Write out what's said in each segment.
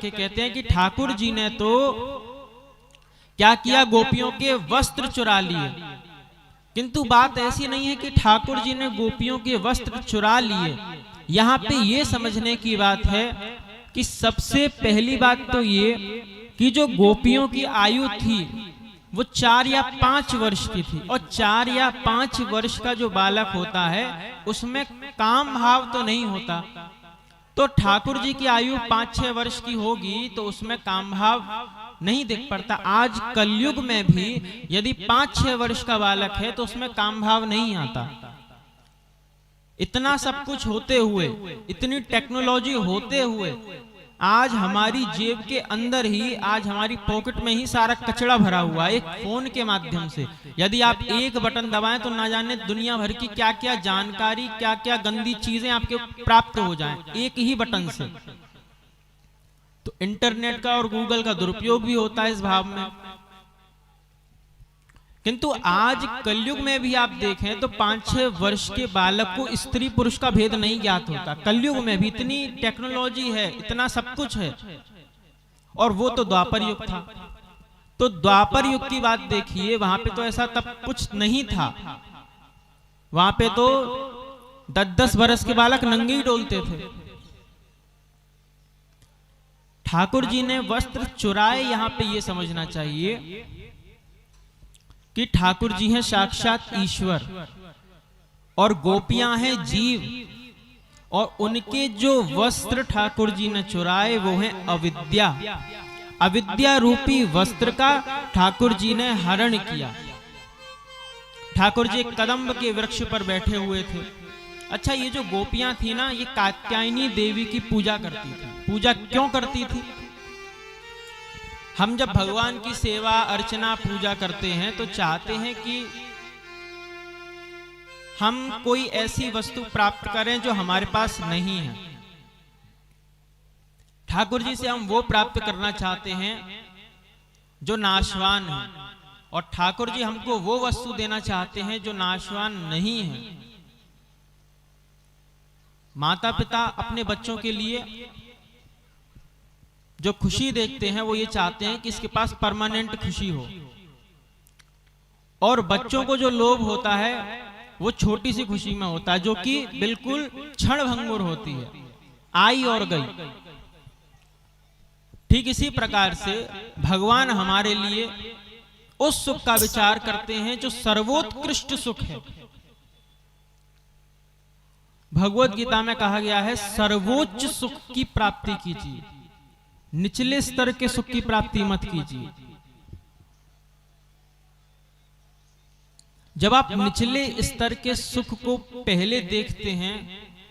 करके कहते हैं कि ठाकुर जी ने तो क्या किया, गोपियों के वस्त्र चुरा लिए। किंतु बात ऐसी नहीं है कि ठाकुर जी ने गोपियों के वस्त्र चुरा लिए। यहाँ पे ये समझने की बात है कि सबसे पहली बात तो ये कि जो गोपियों की आयु थी वो 4 या 5 वर्ष की थी, और 4 या 5 वर्ष का जो बालक होता है उसमें काम भाव तो नहीं होता। तो ठाकुर जी की आयु 5-6 वर्ष की होगी तो उसमें काम भाव नहीं दिख पड़ता। आज कलयुग में भी यदि 5-6 वर्ष का बालक है तो उसमें काम भाव नहीं आता। इतना सब कुछ होते हुए, इतनी टेक्नोलॉजी होते हुए, आज हमारी जेब के अंदर ही, आज हमारी पॉकेट में ही सारा कचरा भरा हुआ है। एक फोन के माध्यम से यदि आप एक बटन दबाएं तो ना जाने दुनिया भर की क्या क्या जानकारी, क्या क्या गंदी चीजें आपके प्राप्त हो जाएं एक ही बटन से। तो इंटरनेट का और गूगल का दुरुपयोग भी होता है इस भाव में। किंतु आज कलयुग में भी आप देखें तो 5-6 वर्ष के बालक को स्त्री पुरुष का भेद नहीं ज्ञात होता। कलयुग में भी इतनी टेक्नोलॉजी है, इतना सब कुछ है, और वो तो द्वापर युग था। तो द्वापर युग की बात देखिए, वहां पे तो ऐसा तब कुछ नहीं था। वहां पे तो 10-10 वर्ष के बालक नंगे ही डोलते थे। ठाकुर जी ने वस्त्र चुराए, यहां पे ये समझना चाहिए कि ठाकुर जी हैं साक्षात ईश्वर और गोपियां हैं जीव, और उनके जो वस्त्र ठाकुर जी ने चुराए वो हैं अविद्या। अविद्या रूपी वस्त्र का ठाकुर जी ने हरण किया। ठाकुर जी कदम्ब के वृक्ष पर बैठे हुए थे। अच्छा, ये जो गोपियां थी ना, ये कात्यायनी देवी की पूजा करती थी। पूजा क्यों करती थी? हम जब भगवान की सेवा अर्चना पूजा करते हैं तो चाहते हैं कि हम कोई ऐसी वस्तु प्राप्त करें जो हमारे पास नहीं है। ठाकुर जी से हम वो प्राप्त करना चाहते हैं जो नाशवान है, और ठाकुर जी हमको वो वस्तु देना चाहते हैं जो नाशवान नहीं है। माता पिता अपने बच्चों के लिए जो खुशी देखते हैं वो ये चाहते हैं कि इसके पास परमानेंट खुशी हो, और बच्चों को जो लोभ होता है वो छोटी सी खुशी में होता है, जो कि बिल्कुल क्षण भंगुर होती है, आई और गई। ठीक इसी प्रकार से भगवान हमारे लिए उस सुख का विचार करते हैं जो सर्वोत्कृष्ट सुख है। भगवत गीता में कहा गया है सर्वोच्च सुख की प्राप्ति कीजिए, निचले स्तर के सुख की प्राप्ति मत कीजिए। जब आप निचले स्तर के सुख को पहले देखते हैं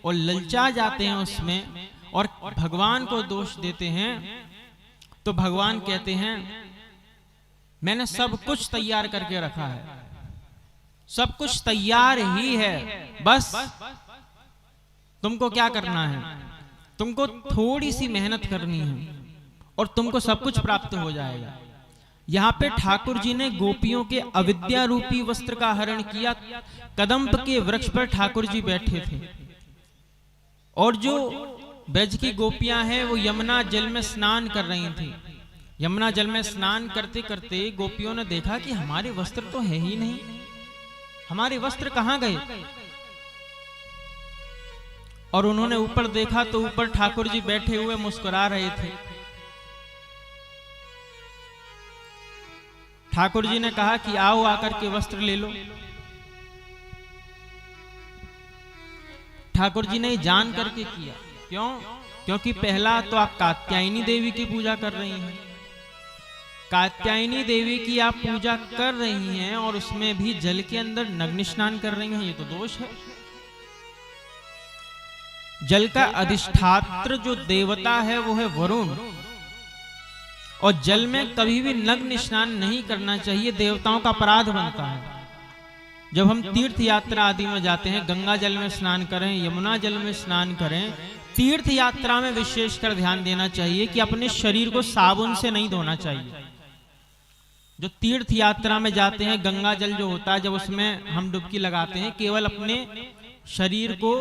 और ललचा जाते हैं उसमें और भगवान को दोष देते हैं, तो भगवान कहते हैं मैंने सब कुछ तैयार करके रखा है, सब कुछ तैयार ही है, बस तुमको क्या करना है, तुमको थोड़ी सी मेहनत करनी है और तुमको सब कुछ प्राप्त हो जाएगा। यहाँ पे ठाकुर जी ने गोपियों के अविद्या रूपी वस्त्र का हरण किया। कदम्ब के वृक्ष पर ठाकुर जी बैठे थे, और जो ब्रज की गोपियां हैं वो यमुना जल में स्नान कर रही थी। यमुना जल में स्नान करते करते गोपियों ने देखा कि हमारे वस्त्र तो है ही नहीं, हमारे वस्त्र कहाँ गए। और उन्होंने ऊपर देखा तो ऊपर ठाकुर जी बैठे हुए मुस्कुरा रहे थे। ठाकुर जी ने कहा कि आओ आकर के वस्त्र ले लो। ठाकुर जी ने जान करके किया, क्यों? क्योंकि पहला तो आप कात्यायनी देवी की पूजा कर रही हैं, कात्यायनी देवी की आप पूजा कर रही हैं और उसमें भी जल के अंदर नग्न स्नान कर रही हैं, ये तो दोष है। जल का अधिष्ठात्र जो देवता है वो है वरुण, और जल में कभी भी नग्न स्नान नहीं करना चाहिए, देवताओं का अपराध बनता है। जब हम तीर्थ यात्रा आदि में जाते हैं, गंगा जल में स्नान करें, यमुना जल में स्नान करें, तीर्थ यात्रा में विशेषकर ध्यान देना चाहिए कि अपने शरीर को साबुन से नहीं धोना चाहिए। जो तीर्थ यात्रा में जाते हैं, गंगा जल जो होता है जब उसमें हम डुबकी लगाते हैं, केवल अपने शरीर को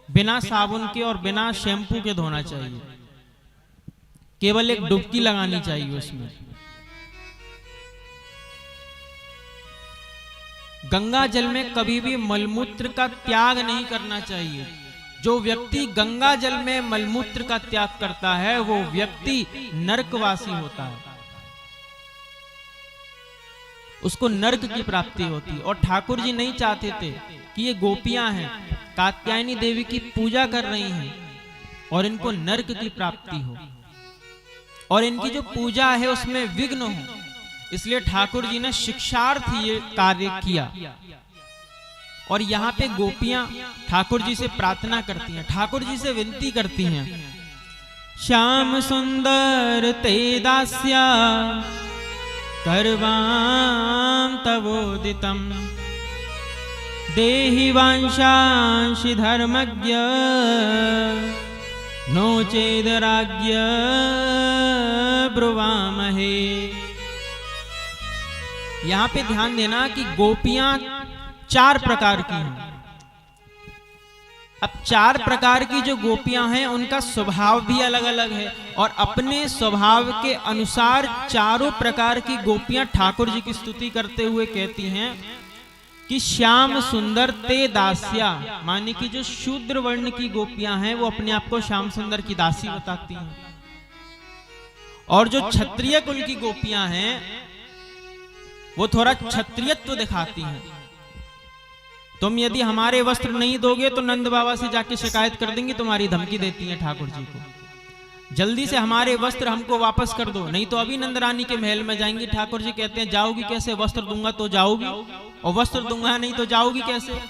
बिना साबुन के और बिना शैम्पू के धोना चाहिए, केवल एक डुबकी लगानी चाहिए उसमें। गंगा जल में कभी भी मलमूत्र का त्याग नहीं करना चाहिए। जो व्यक्ति गंगा जल में मलमूत्र का त्याग करता है वो व्यक्ति नरकवासी होता है, उसको नरक की प्राप्ति होती। और ठाकुर जी नहीं चाहते थे कि ये गोपियां हैं, कात्यायनी देवी की पूजा कर रही हैं और इनको नरक की प्राप्ति हो और इनकी जो पूजा है उसमें विघ्न हो, इसलिए ठाकुर जी ने शिक्षार्थ ये कार्य किया। और यहाँ पे गोपियां ठाकुर जी से प्रार्थना करती हैं, ठाकुर जी से विनती करती हैं, श्याम सुंदर ते दास्या करवाम तवोदितम देहि वांशांशि धर्मज्ञ नो चेदराज्ञ ब्रुवामहे। यहाँ पे ध्यान देना कि गोपियां 4 प्रकार की हैं। अब 4 प्रकार की जो गोपियां हैं उनका स्वभाव भी अलग अलग है और अपने स्वभाव के अनुसार चारों प्रकार की गोपियां ठाकुर जी की स्तुति करते हुए कहती हैं कि श्याम सुंदर ते दास्या, माने कि जो शूद्र वर्ण की गोपियां हैं वो अपने आप को श्याम सुंदर की दासी बताती हैं, और जो क्षत्रिय कुल की गोपियां हैं वो थोड़ा क्षत्रियत्व दिखाती हैं। तुम यदि हमारे वस्त्र नहीं दोगे तो नंद बाबा से जाके शिकायत कर देंगे, तुम्हारी धमकी देती हैं ठाकुर जी को, जल्दी से हमारे वस्त्र हमको वापस कर दो, नहीं तो अभी नंद रानी के महल में जाएंगी। ठाकुर जी कहते हैं जाओगी कैसे, वस्त्र दूंगा तो जाओगी और वस्त्र दूंगा नहीं तो जाओगी कैसे।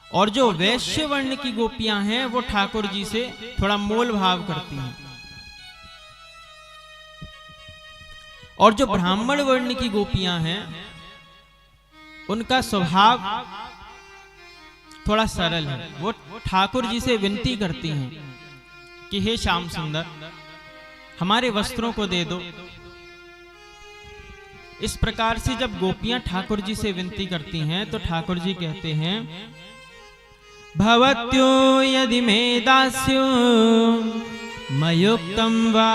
और जो वैश्य वर्ण की गोपियां हैं वो ठाकुर जी से थोड़ा मोल भाव करती हैं, और जो ब्राह्मण वर्ण की गोपियां हैं उनका स्वभाव थोड़ा सरल है। वो ठाकुर जी से विनती करती हैं कि हे श्याम सुंदर हमारे वस्त्रों को दे दो। इस प्रकार से जब गोपियां ठाकुर जी से विनती करती हैं तो ठाकुर जी कहते हैं भवत्यो यदि मे दास्यो मयुक्तं वा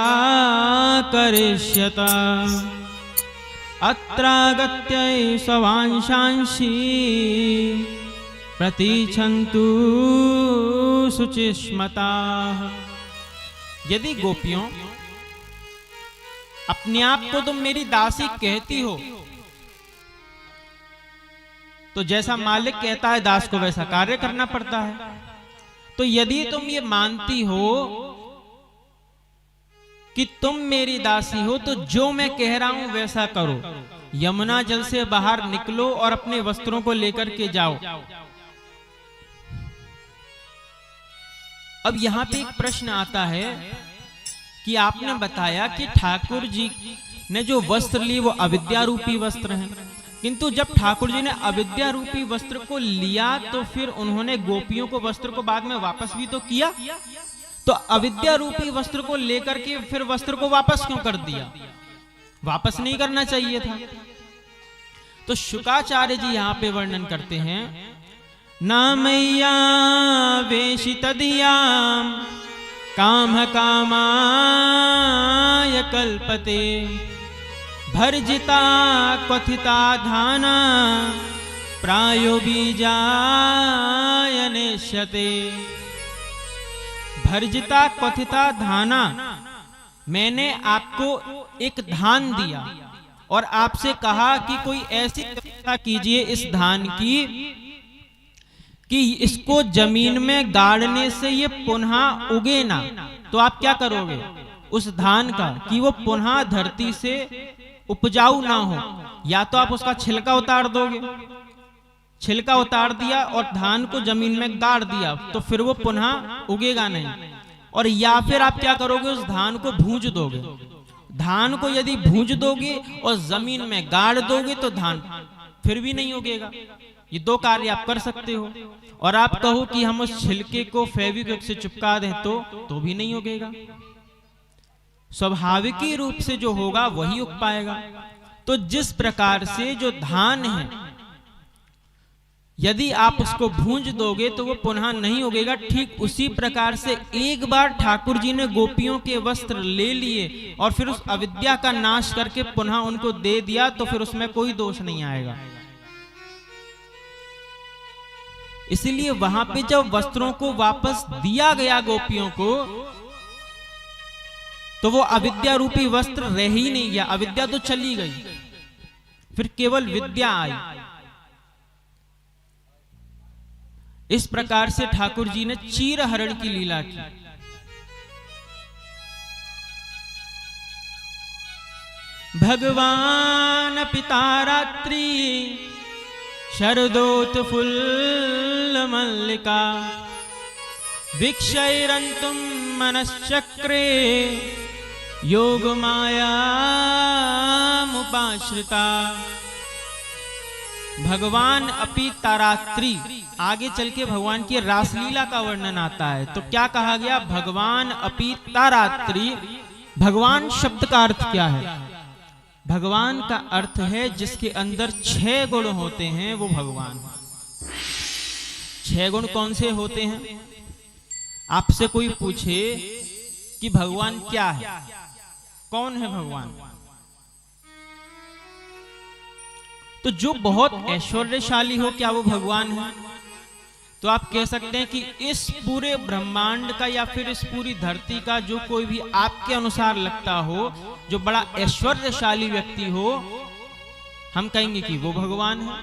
करिष्यता अत्रागत्य स्ववांशांशी प्रतीच्छन्तु शुचिस्मताः। यदि गोपियों अपने आप को तुम मेरी दासी कहती हो तो जैसा मालिक कहता है दास को वैसा कार्य करना पड़ता है। तो यदि तुम ये मानती हो कि तुम मेरी दासी हो तो जो मैं कह रहा हूं वैसा करो, यमुना जल से बाहर निकलो और अपने वस्त्रों को लेकर के जाओ। अब यहां पे एक प्रश्न आता है कि आपने बताया कि ठाकुर जी ने जो वस्त्र लिए वो अविद्या रूपी वस्त्र हैं, किंतु जब ठाकुर जी ने अविद्या रूपी वस्त्र को लिया तो फिर उन्होंने गोपियों को वस्त्र को बाद में वापस भी तो किया, तो अविद्या रूपी वस्त्र को लेकर के फिर वस्त्र को वापस क्यों कर दिया? वापस नहीं करना चाहिए था। तो शुकाचार्य जी यहाँ पे वर्णन करते हैं नामय्या वेशितधियां काम कामाय कल्पते भर्जिता क्वथिता धाना प्रायो बीजाय नेष्यते। भर्जिता क्वथिता धाना, मैंने आपको एक धान दिया और आपसे कहा कि कोई ऐसी व्यवस्था कीजिए इस धान की कि इसको जमीन में गाड़ने से ये पुनः उगे ना। तो आप क्या करोगे उस धान का कि वो पुनः धरती से उपजाऊ ना हो? या तो आप उसका छिलका उतार दोगे, छिलका उतार दिया और धान को जमीन में गाड़ दिया तो फिर वो पुनः उगेगा नहीं, और या फिर आप क्या करोगे उस धान को भूंज दोगे। धान को यदि भूंज दोगे और जमीन में गाड़ दोगे तो धान फिर भी नहीं उगेगा। ये दो कार्य आप कर सकते हो। और आप कहो कि हम उस छिलके को फेविक्विक से चिपका दें तो भी नहीं उगेगा। स्वाभाविकी रूप से जो होगा वही उग पाएगा। तो जिस प्रकार से जो धान है यदि आप उसको भूंज दोगे तो वो पुनः नहीं उगेगा। ठीक उसी प्रकार से एक बार ठाकुर जी ने गोपियों के वस्त्र ले लिए और फिर उस अविद्या का नाश करके पुनः उनको दे दिया तो फिर उसमें कोई दोष नहीं आएगा। इसलिए वहां पे जब वस्त्रों को वापस दिया गया गोपियों को, तो वो अविद्या रूपी वस्त्र रह ही नहीं गया। अविद्या तो चली गई, फिर केवल विद्या आई। इस प्रकार से ठाकुर जी ने चीरहरण की लीला की। भगवान पिता रात्रि शरदोत्फुल्ल मल्लिका वीक्षैरन्तुं मनश्चक्रे योग मायामुपाश्रिता। भगवान अपि तारात्रि, आगे चल के भगवान की रासलीला का वर्णन आता है। तो क्या कहा गया? भगवान अपि तारात्रि। भगवान शब्द का अर्थ क्या है? भगवान का अर्थ है जिसके अंदर 6 गुण होते हैं, वो भगवान। 6 गुण कौन से होते हैं? आपसे कोई पूछे कि भगवान क्या है, कौन है भगवान, तो जो बहुत ऐश्वर्यशाली हो, क्या वो भगवान है? तो आप कह सकते हैं कि इस पूरे ब्रह्मांड का या फिर इस पूरी धरती का जो कोई भी आपके अनुसार लगता हो, जो बड़ा ऐश्वर्यशाली व्यक्ति हो, हम कहेंगे कि वो भगवान है।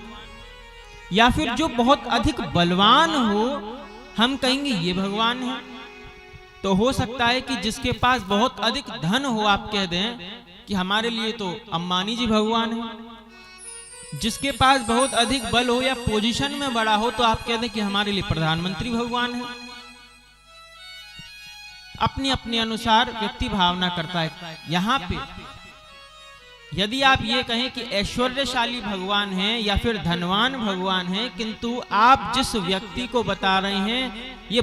या फिर जो बहुत अधिक बलवान हो, हम कहेंगे ये भगवान है। तो हो सकता है कि जिसके पास बहुत अधिक धन हो, आप कह दें कि हमारे लिए तो अंबानी जी भगवान है। जिसके पास बहुत अधिक बल हो या पोजीशन में बड़ा हो, तो आप कह दें कि हमारे लिए प्रधानमंत्री भगवान है। अपने अपने अनुसार व्यक्ति भावना करता है। यहां पे यदि आप ये कहें कि ऐश्वर्यशाली भगवान है या फिर धनवान भगवान है, किंतु आप जिस व्यक्ति को बता रहे हैं ये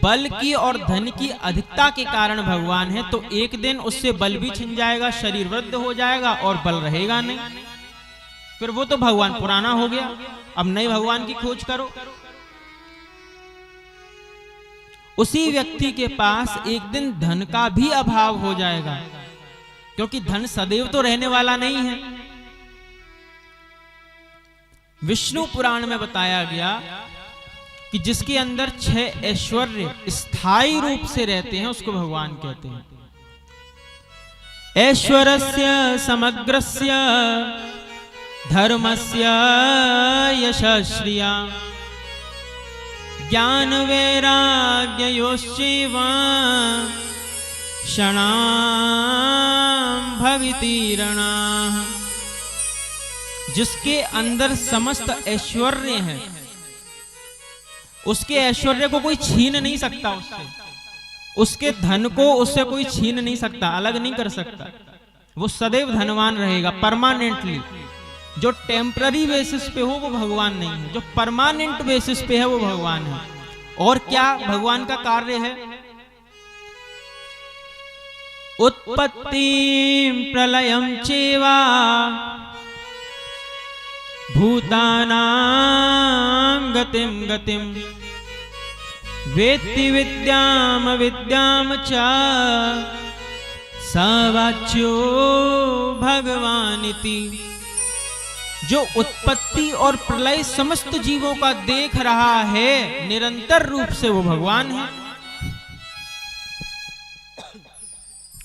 बल की और धन की अधिकता के कारण भगवान है, तो एक दिन उससे बल भी छिन जाएगा, शरीर वृद्ध हो जाएगा और बल रहेगा नहीं, फिर वो तो भगवान पुराना हो गया। अब नए भगवान की खोज करो। उसी व्यक्ति के पास एक दिन धन का भी अभाव हो जाएगा, क्योंकि धन सदैव तो रहने वाला नहीं है। विष्णु पुराण में बताया गया कि जिसके अंदर 6 ऐश्वर्य स्थायी रूप से रहते हैं, उसको भगवान कहते हैं। ऐश्वर्यस्य समग्रस्य धर्मस्य यशश्रिया ज्ञान वैराग्ययोश्चैव क्षणां भवितीरणाः। जिसके अंदर समस्त ऐश्वर्य है, उसके ऐश्वर्य को कोई छीन नहीं सकता उससे, उसके धन को उससे कोई छीन नहीं सकता, अलग नहीं कर सकता। वो सदैव धनवान रहेगा परमानेंटली। जो टेम्पररी बेसिस पे हो वो भगवान नहीं है, जो परमानेंट बेसिस पे है वो भगवान है। और क्या भगवान का कार्य है? उत्पत्तिं प्रलयं चैवा भूतानां गतिं गतिं वेत्ति विद्याम विद्याम च स वाच्यो भगवानिति। जो उत्पत्ति और प्रलय समस्त जीवों का देख रहा है निरंतर रूप से, वो भगवान है।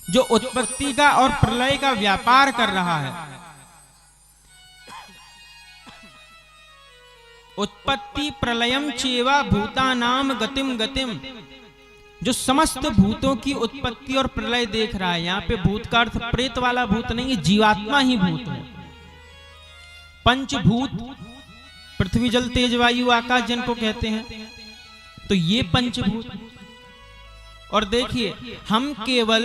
जो उत्पत्ति का और प्रलय का व्यापार कर रहा है, उत्पत्ति प्रलयम चेवा भूतानाम गतिम गतिम, जो समस्त भूतों की उत्पत्ति और प्रलय देख रहा है। यहां पे भूत का अर्थ प्रेत वाला भूत नहीं है, जीवात्मा ही भूत है। पंचभूत पृथ्वी जल तेज वायु आकाश जिनको कहते हैं, तो ये पंचभूत। और देखिए, हम केवल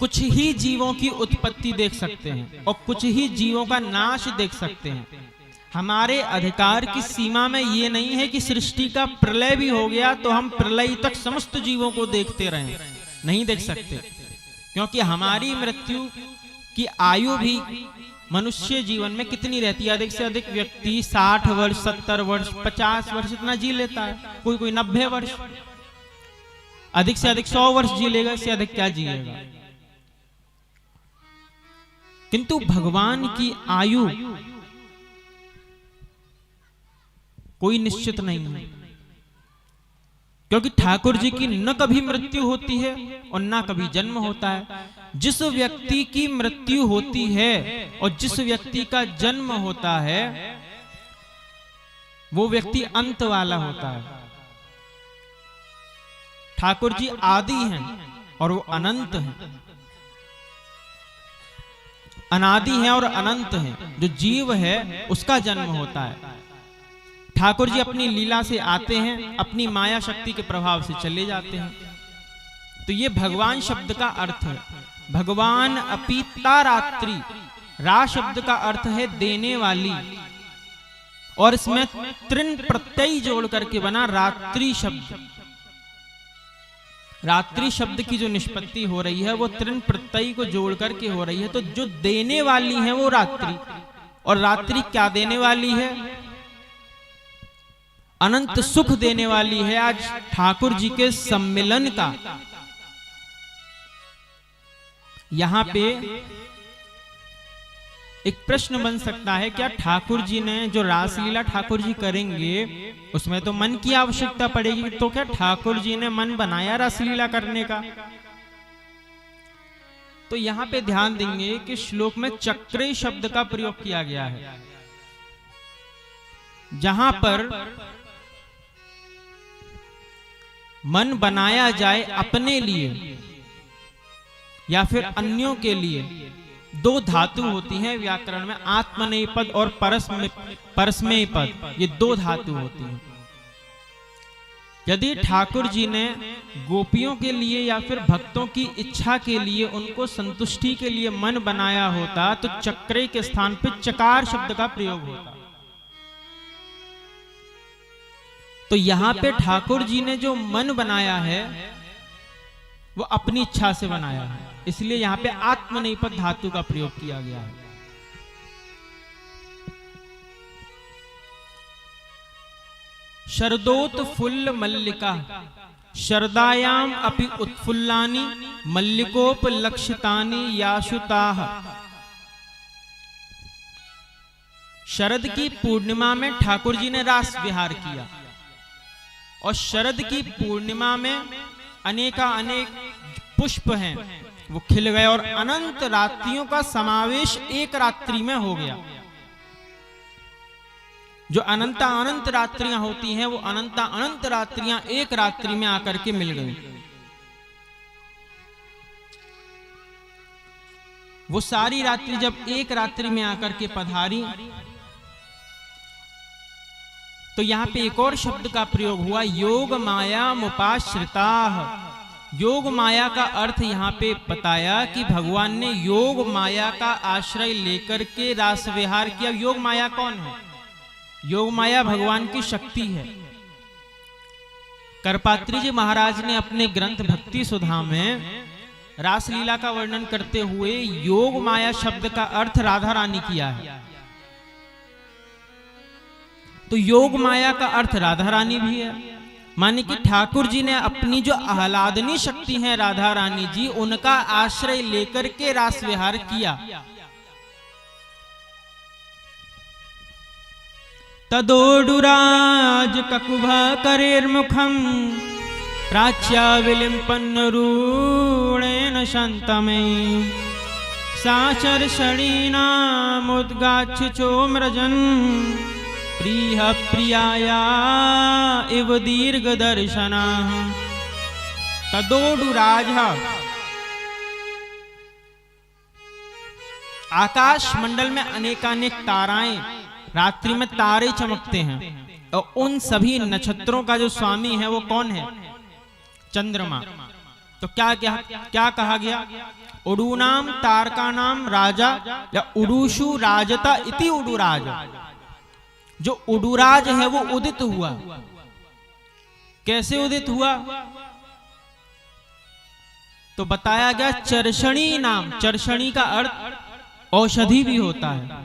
कुछ ही जीवों की उत्पत्ति देख सकते हैं और कुछ ही जीवों का नाश देख सकते हैं। हमारे अधिकार की सीमा में ये नहीं है कि सृष्टि का प्रलय भी हो गया तो हम प्रलय तक समस्त जीवों को देखते रहें, नहीं देख सकते, क्योंकि हमारी मृत्यु की आयु भी मनुष्य जीवन में कितनी रहती है? अधिक से अधिक व्यक्ति 60 वर्ष, 70 वर्ष, 50 वर्ष इतना जी लेता है, कोई कोई 90 वर्ष, अधिक से अधिक 100 वर्ष जी लेगा, इससे अधिक क्या जिएगा। किंतु भगवान की आयु कोई निश्चित नहीं है, क्योंकि ठाकुर जी की न कभी मृत्यु होती है और न कभी जन्म होता है। जिस व्यक्ति की मृत्यु होती है और जिस व्यक्ति का जन्म होता है वो व्यक्ति अंत वाला होता है। ठाकुर जी आदि हैं और वो अनंत हैं, अनादि हैं और अनंत हैं। जो जीव है उसका जन्म होता है। ठाकुर जी अपनी लीला से आते हैं, अपनी माया शक्ति के प्रभाव से चले जाते हैं। तो ये भगवान शब्द का अर्थ है। भगवान अपीता रात्रि, रा शब्द का अर्थ है देने वाली, और इसमें तृण प्रत्यय जोड़ करके बना रात्रि शब्द। रात्रि शब्द की जो निष्पत्ति हो रही है वो तृण प्रत्यय को जोड़ करके हो रही है। तो जो देने वाली है वो रात्रि, और रात्रि क्या देने वाली है? अनंत सुख देने वाली है। आज ठाकुर जी के सम्मिलन का यहां पे एक प्रश्न बन सकता है, क्या ठाकुर जी ने जो रासलीला ठाकुर जी करेंगे उसमें तो मन की आवश्यकता पड़ेगी, तो क्या ठाकुर जी ने मन बनाया रासलीला करने का? तो यहां पे ध्यान देंगे कि श्लोक में चक्रे शब्द का प्रयोग किया गया है, जहां पर मन बनाया जाए अपने लिए या फिर अन्यों के लिए। दो धातु होती हैं व्याकरण में, आत्मनेय पद और परस्मेय पद, ये दो धातु होती हैं। यदि ठाकुर जी ने गोपियों के लिए या फिर भक्तों की इच्छा के लिए, उनको संतुष्टि के लिए मन बनाया होता तो चक्रे के स्थान पर चकार शब्द का प्रयोग होता। तो यहां पे ठाकुर जी ने जो मन बनाया है वो अपनी इच्छा से बनाया है, इसलिए यहां पे आत्मनेपद धातु का प्रयोग किया गया है। शरदोत फुल्ल मल्लिका शरदायाम अपि उत्फुल्लानि मल्लिकोपलक्षितानि याशुताः। शरद की पूर्णिमा में ठाकुर जी ने रास विहार किया, और शरद की पूर्णिमा में अनेका अनेक पुष्प हैं वो खिल गए, और अनंत रात्रियों का समावेश एक रात्रि में हो गया। जो अनंता अनंत रात्रियां होती हैं वो अनंता अनंत रात्रियां एक रात्रि में आकर के मिल गई। वो सारी रात्रि जब एक रात्रि में आकर के पधारी, तो यहां पे एक और शब्द का प्रयोग हुआ, योग माया मुपाश्रिता। योग माया का अर्थ यहां पे बताया कि भगवान ने योग माया का आश्रय लेकर के रास विहार किया। योग माया कौन है? योग माया भगवान की शक्ति है। करपात्री जी महाराज ने अपने ग्रंथ भक्ति सुधा में रासलीला का वर्णन करते हुए योग माया शब्द का अर्थ राधा रानी किया है। तो योग माया का अर्थ राधा रानी भी है, माने कि ठाकुर जी ने अपनी जो आह्लादनी शक्ति है राधा रानी जी, उनका आश्रय लेकर के रास विहार किया। तदोडुराज ककुभा करेर्मुखम प्राच्या विलिम्पन्न रूणेन शान्तमयी साचर्षणीनामुद्गाच्छ चोम्रजन् प्रिय प्रियाया इव दीर्घ दर्शना। तदोडुराज, आकाश मंडल में अनेकानेक ताराएं, रात्रि में तारे चमकते हैं, और उन सभी नक्षत्रों का जो स्वामी है वो कौन है? चंद्रमा। तो क्या कहा गया? उडूनाम तारका नाम राजा या उडूषु राजता इति उडुराज। जो उडुराज है वो उदित हुआ। कैसे उदित हुआ? तो बताया गया चर्षणी नाम। चर्षणी का अर्थ औषधि भी होता है।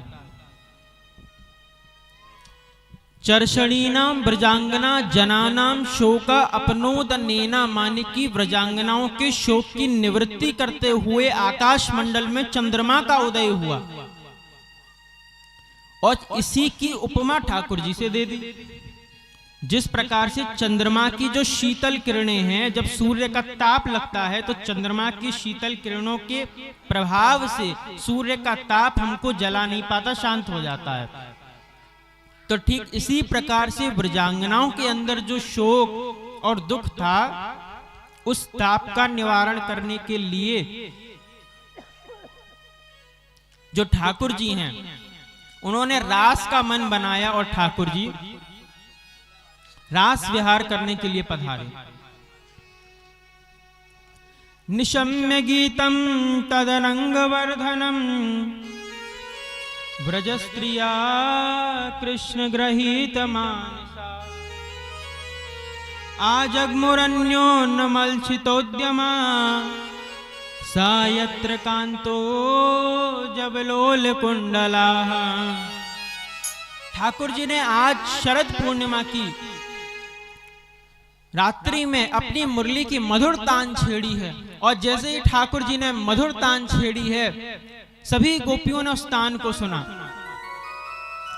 चर्षणीनाम ब्रजांगना जनानाम शोका अपनोद नेना, माने की ब्रजांगनाओं के शोक की निवृत्ति करते हुए आकाश मंडल में चंद्रमा का उदय हुआ। और इसी की उपमा ठाकुर जी से दे दी। जिस प्रकार से चंद्रमा की जो शीतल किरणें हैं, जब सूर्य का ताप लगता है तो चंद्रमा की शीतल किरणों के प्रभाव से सूर्य का ताप हमको जला नहीं पाता, शांत हो जाता है। तो ठीक इसी प्रकार से ब्रजांगनाओं के अंदर जो शोक और दुख था, उस ताप का निवारण करने के लिए जो ठाकुर जी हैं, उन्होंने रास का मन बनाया और ठाकुर जी रास विहार करने के लिए पधारे। निशम्य गीतम तदरंगवर्धनम व्रजस्त्रिया कृष्ण गृहीत मानसा, आजग्मुरन्योन्मल्सितोद्यमा सा यत्र कांतो जबलोल कुंडला। ठाकुर जी ने आज शरद पूर्णिमा की रात्रि में अपनी मुरली की मधुर तान छेड़ी है, और जैसे ही ठाकुर जी ने मधुर तान छेड़ी है, सभी गोपियों ने उस तान को सुना।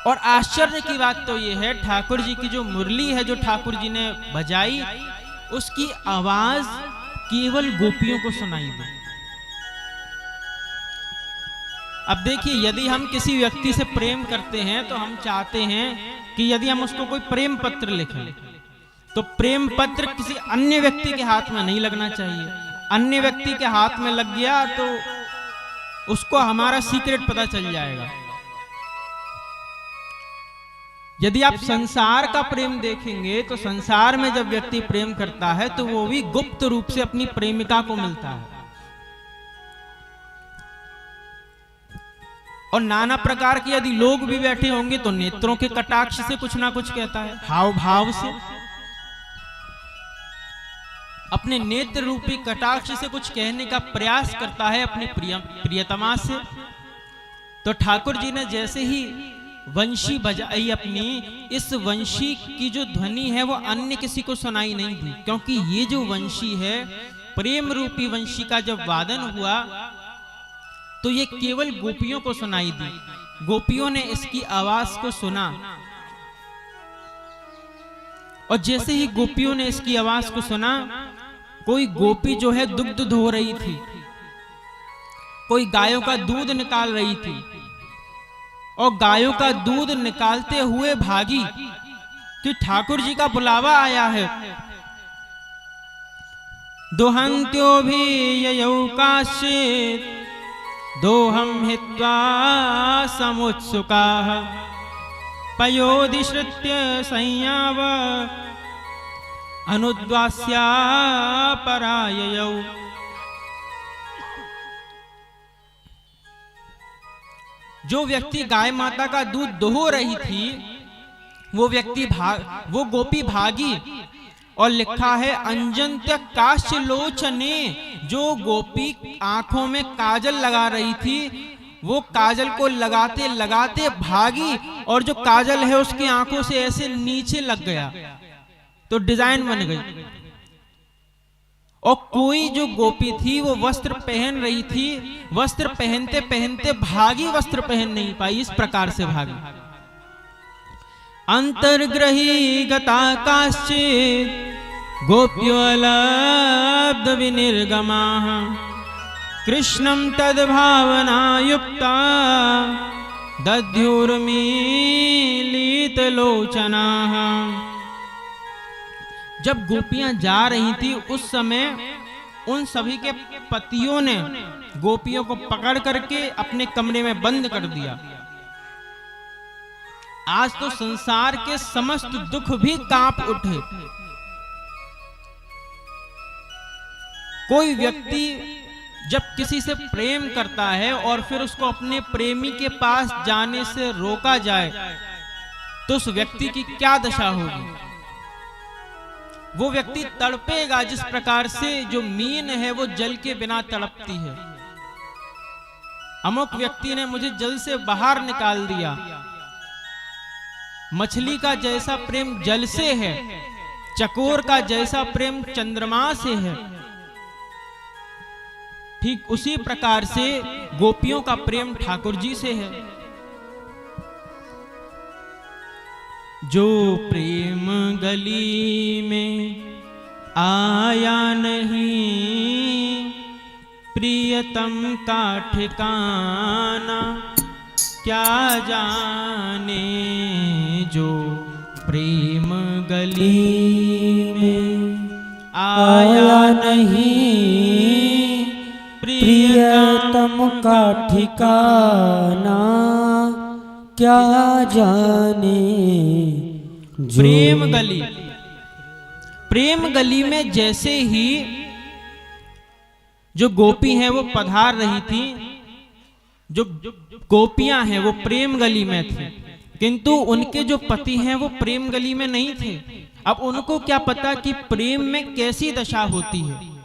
और आश्चर्य की बात तो यह है, ठाकुर जी की जो मुरली है, जो ठाकुर जी ने बजाई, उसकी आवाज केवल गोपियों को सुनाई दी। अब देखिए, यदि हम किसी व्यक्ति से प्रेम करते हैं तो हम चाहते हैं कि यदि हम उसको कोई प्रेम पत्र लिखें, तो प्रेम पत्र किसी अन्य व्यक्ति के हाथ में नहीं लगना चाहिए। अन्य व्यक्ति के हाथ में लग गया तो उसको हमारा सीक्रेट पता चल जाएगा। यदि आप संसार का प्रेम देखेंगे तो संसार में जब व्यक्ति प्रेम करता है तो वो भी गुप्त रूप से अपनी प्रेमिका को मिलता है, और नाना प्रकार के यदि लोग भी बैठे होंगे तो नेत्रों के कटाक्ष से कुछ ना कुछ कहता है, हाव भाव से, अपने नेत्र रूपी कटाक्ष से कुछ कहने का प्रयास करता है अपनी प्रियतमा से। तो ठाकुर जी ने जैसे ही वंशी बजाई अपनी, इस वंशी की जो ध्वनि है वो अन्य किसी को सुनाई नहीं दी, क्योंकि ये जो वंशी है, प्रेम रूपी वंशी का जब वादन हुआ तो ये केवल गोपियों को सुनाई दी। गोपियों ने इसकी आवाज को सुना, और जैसे ही गोपियों ने इसकी आवाज को सुना, कोई गोपी जो है दुग्ध धो रही थी, कोई गायों का दूध निकाल रही थी, और गायों का दूध निकालते हुए भागी कि ठाकुर जी का बुलावा आया है। दोहंत्यो भी ययौ काश्चित् दोहम हित्वा समुत्सुकाः पयोधिश्रित्य संयाव अनुद्वास्या पराययौ। जो व्यक्ति गाय माता का दूध दोह रही थी, वो गोपी भागी, और लिखा है अंजन्त्य काश्य लोचने, जो गोपी आंखों में काजल लगा रही थी, वो काजल को लगाते लगाते भागी, और जो काजल है उसकी आंखों से ऐसे नीचे लग गया तो डिजाइन बन गई। और कोई जो गोपी थी वो वस्त्र पहन रही थी, वस्त्र पहनते पहनते भागी, वस्त्र पहन नहीं पाई, इस प्रकार से भागी। अंतर्ग्रही गता काश्चित् गोप्यो लब्ध विनिर्गमाः कृष्णं तद्भावना युक्ता दध्युर्मीलित लोचनाः। जब गोपियां जा रही थी उस समय उन सभी के पतियों ने गोपियों को पकड़ करके अपने कमरे में बंद कर दिया। आज तो संसार के समस्त दुख भी कांप उठे। कोई व्यक्ति जब किसी से प्रेम करता है और फिर उसको अपने प्रेमी के पास जाने से रोका जाए तो उस व्यक्ति की क्या दशा होगी। वो व्यक्ति तड़पेगा जिस प्रकार से जो मीन है वो जल के बिना तड़पती है। अमुक व्यक्ति ने मुझे जल से बाहर निकाल दिया। मछली का जैसा प्रेम जल से है, चकोर का जैसा प्रेम चंद्रमा से है, ठीक उसी प्रकार से गोपियों का प्रेम ठाकुर जी से है। जो प्रेम गली में आया नहीं, प्रियतम का ठिकाना क्या जाने। जो प्रेम गली में आया नहीं, प्रियतम का ठिकाना क्या जाने। प्रेम गली, प्रेम गली में जैसे ही जो गोपी हैं वो पधार रही थी, जो गोपियां हैं वो प्रेम गली में थी, किंतु उनके जो पति हैं वो प्रेम गली में नहीं थे। अब उनको क्या पता कि प्रेम में कैसी दशा होती है।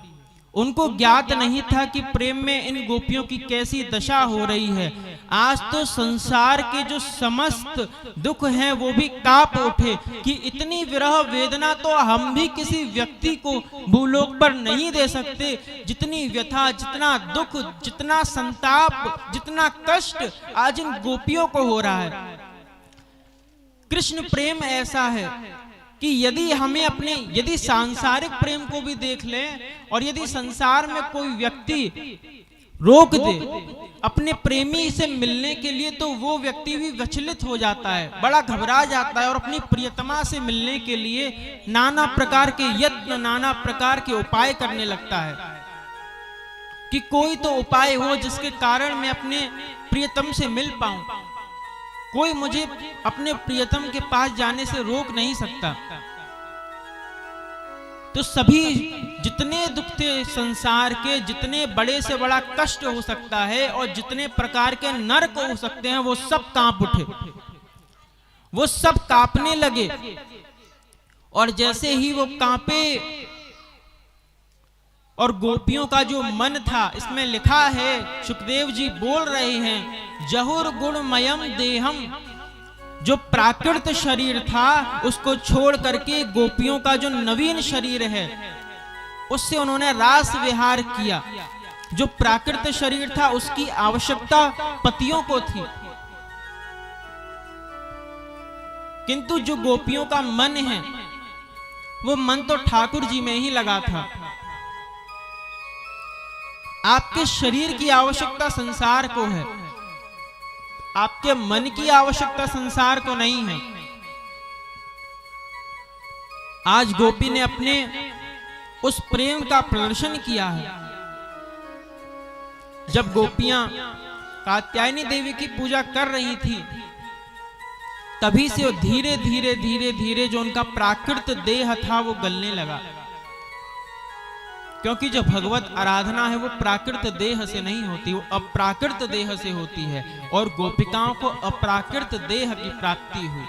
उनको ज्ञात नहीं था कि प्रेम में इन गोपियों की कैसी दशा हो रही है। आज तो संसार के जो समस्त दुख हैं वो भी कांप उठे कि इतनी विरह वेदना तो हम भी किसी व्यक्ति को भूलोक पर नहीं दे सकते। जितनी व्यथा, जितना दुख, जितना संताप, जितना कष्ट आज इन गोपियों को हो रहा है। कृष्ण प्रेम ऐसा है कि यदि सांसारिक प्रेम को भी देख लें और यदि संसार में कोई व्यक्ति रोक दे अपने प्रेमी से मिलने के लिए, तो वो व्यक्ति भी विचलित हो जाता है, बड़ा घबरा जाता है और अपनी प्रियतमा से मिलने के लिए नाना प्रकार के यत्न, नाना प्रकार के उपाय करने लगता है कि कोई तो उपाय हो जिसके कारण मैं अपने प्रियतम से मिल पाऊं। कोई मुझे अपने प्रियतम के पास जाने से रोक नहीं सकता। तो सभी जितने दुख थे संसार के, जितने बड़े से बड़ा कष्ट हो सकता है और जितने प्रकार के नरक हो सकते हैं, वो सब कांप उठे, वो सब कांपने लगे। और जैसे ही वो कांपे और गोपियों का जो मन था, इसमें लिखा है, सुखदेव जी बोल रहे हैं, जहुर गुणमयम देहम, जो प्राकृत शरीर था उसको छोड़ करके गोपियों का जो नवीन शरीर है उससे उन्होंने रास विहार किया। जो प्राकृत शरीर था उसकी आवश्यकता पतियों को थी, किंतु जो गोपियों का मन है वो मन तो ठाकुर जी में ही लगा था। आपके शरीर की आवश्यकता संसार को है, आपके मन की आवश्यकता संसार को नहीं है। आज गोपी ने अपने उस प्रेम का प्रदर्शन किया है। जब गोपियां कात्यायनी देवी की पूजा कर रही थी, तभी से वो धीरे धीरे धीरे धीरे जो उनका प्राकृत देह था वो गलने लगा, क्योंकि जो भगवत आराधना है वो प्राकृत देह से नहीं होती, वो अप्राकृत देह से होती है। और गोपिकाओं को अप्राकृत देह की प्राप्ति हुई।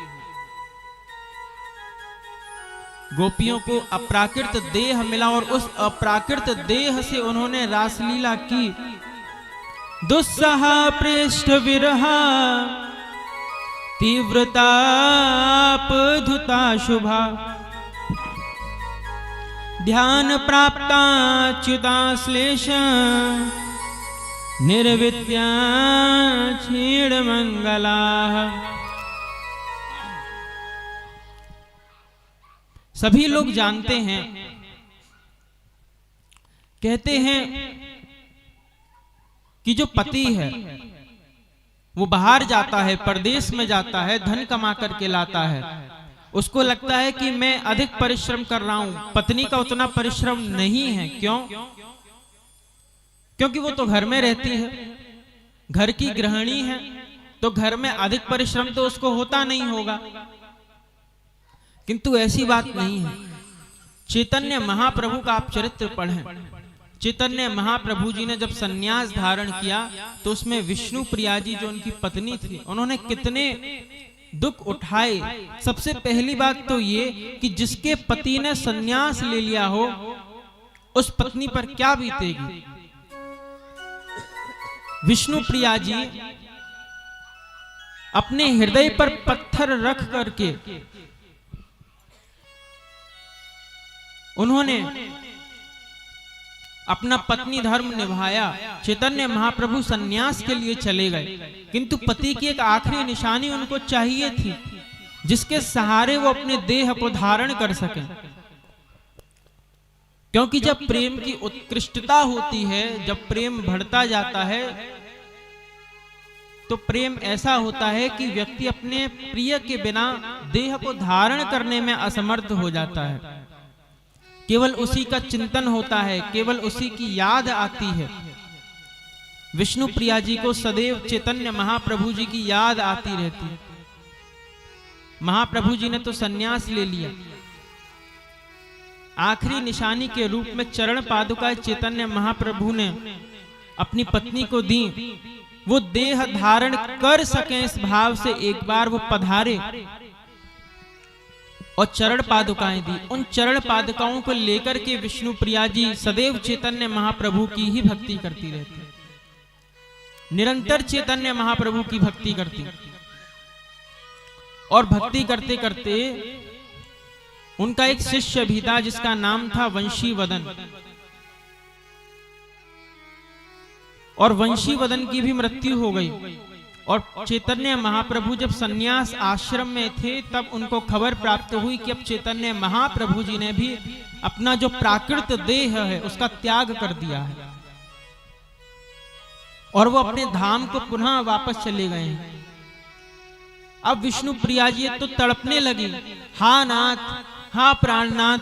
गोपियों को अप्राकृत देह मिला और उस अप्राकृत देह से उन्होंने रासलीला की। दुस्सहा पृष्ठ विरहा तीव्रताप धुता शुभा, ध्यान प्राप्ता च्युताश्लेष निर्विद्या क्षीण मंगला। सभी लोग जानते हैं, कहते हैं कि जो पति है वो बाहर जाता है, परदेश में जाता है, धन कमा करके लाता है, उसको लगता है कि मैं अधिक परिश्रम कर रहा हूं, पत्नी का उतना परिश्रम नहीं है। क्यों? क्योंकि वो तो घर में रहती है, घर की गृहिणी है, तो घर में अधिक परिश्रम तो उसको होता नहीं होगा। किंतु ऐसी बात नहीं है। चैतन्य महाप्रभु का आप चरित्र पढ़ें। चैतन्य महाप्रभु जी ने जब सन्यास धारण किया तो उसमें विष्णु प्रिया जी जो उनकी पत्नी थी, उन्होंने कितने दुख उठाए। सबसे पहली बात तो ये कि जिसके पति ने सन्यास ले लिया हो उस पत्नी पर क्या बीतेगी। विष्णु प्रिया जी अपने हृदय पर पत्थर रख करके उन्होंने अपना पत्नी धर्म निभाया। चैतन्य महाप्रभु सन्यास के लिए चले गए, किंतु पति की एक आखिरी निशानी उनको चाहिए थी जिसके सहारे वो अपने देह को धारण कर सके। क्योंकि जब प्रेम की उत्कृष्टता होती है, जब प्रेम बढ़ता जाता है, तो प्रेम ऐसा होता है कि व्यक्ति अपने प्रिय के बिना देह को धारण करने में असमर्थ हो जाता है। केवल उसी का चिंतन होता है, केवल उसी की याद आती है। विष्णु प्रिया जी को सदैव चैतन्य महाप्रभु जी की याद आती रहती है। महाप्रभु जी ने तो सन्यास ले लिया, आखिरी निशानी के रूप में चरण पादुका चैतन्य महाप्रभु ने अपनी पत्नी को दी। वो देह धारण कर सके इस भाव से एक बार वो पधारे और चरण पादुकाएं दी। उन चरण पादुकाओं को लेकर के विष्णु प्रिया जी सदैव चैतन्य महाप्रभु की ही भक्ति करती रहती, निरंतर चैतन्य महाप्रभु की भक्ति करती। और भक्ति करते करते उनका एक शिष्य भी था जिसका नाम था वंशीवदन, और वंशीवदन की भी मृत्यु हो गई। और चैतन्य महाप्रभु जब सन्यास आश्रम में थे तब उनको खबर प्राप्त हुई कि अब चैतन्य महाप्रभु जी ने भी अपना जो प्राकृत देह है उसका त्याग कर दिया है और वो अपने धाम को पुनः वापस चले गए हैं। अब विष्णु प्रिया जी तो तड़पने लगी, हा नाथ, हा प्राणनाथ।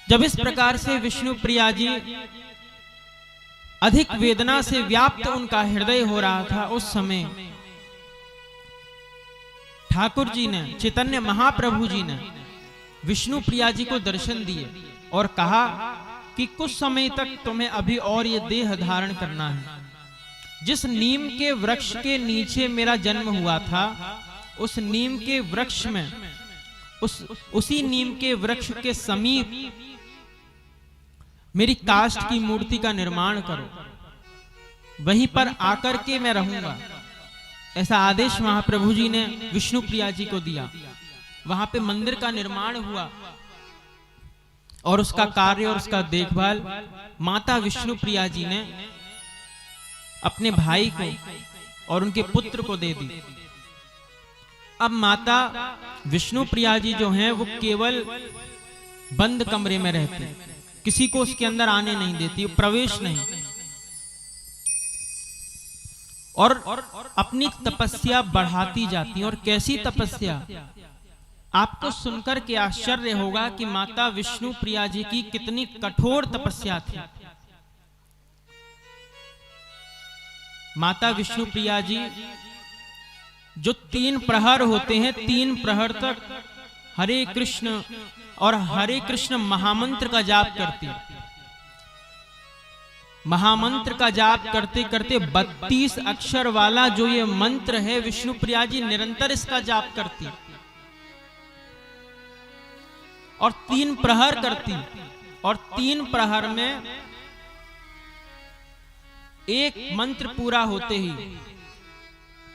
जब इस प्रकार से विष्णु प्रिया जी अधिक वेदना से व्याप्त उनका हृदय हो रहा था, उस समय ठाकुर जी ने, चैतन्य महाप्रभु जी ने विष्णु प्रिया जी को दर्शन दिए और कहा कि कुछ समय तक तुम्हें अभी और ये देह धारण करना है। जिस नीम के वृक्ष के नीचे मेरा जन्म हुआ था, उस म के वृक्ष में, उसी नीम के वृक्ष के समीप मेरी काष्ठ की मूर्ति का निर्माण करो, वहीं पर आकर के मैं रहूंगा। ऐसा आदेश महाप्रभु जी ने विष्णु प्रिया जी को दिया। वहां पे मंदिर का निर्माण हुआ और उसका कार्य और उसका देखभाल माता विष्णु प्रिया जी ने अपने भाई को और उनके पुत्र को दे दी। अब माता विष्णु प्रिया जी जो हैं वो केवल बंद कमरे में रहते हैं, किसी को उसके अंदर आने नहीं देती, प्रवेश नहीं, और अपनी तपस्या बढ़ाती जाती। और कैसी तपस्या, आपको सुनकर के आश्चर्य होगा कि माता विष्णु प्रिया जी की कितनी कठोर तपस्या थी। माता विष्णु प्रिया जी जो 3 प्रहर होते हैं, 3 प्रहर तक हरे कृष्ण और हरे कृष्ण महामंत्र का जाप करती। महामंत्र का जाप करते करते 32 अक्षर वाला जो ये मंत्र है, विष्णु प्रिया जी निरंतर इसका जाप करती और 3 प्रहर करती। और 3 प्रहर में एक मंत्र पूरा होते ही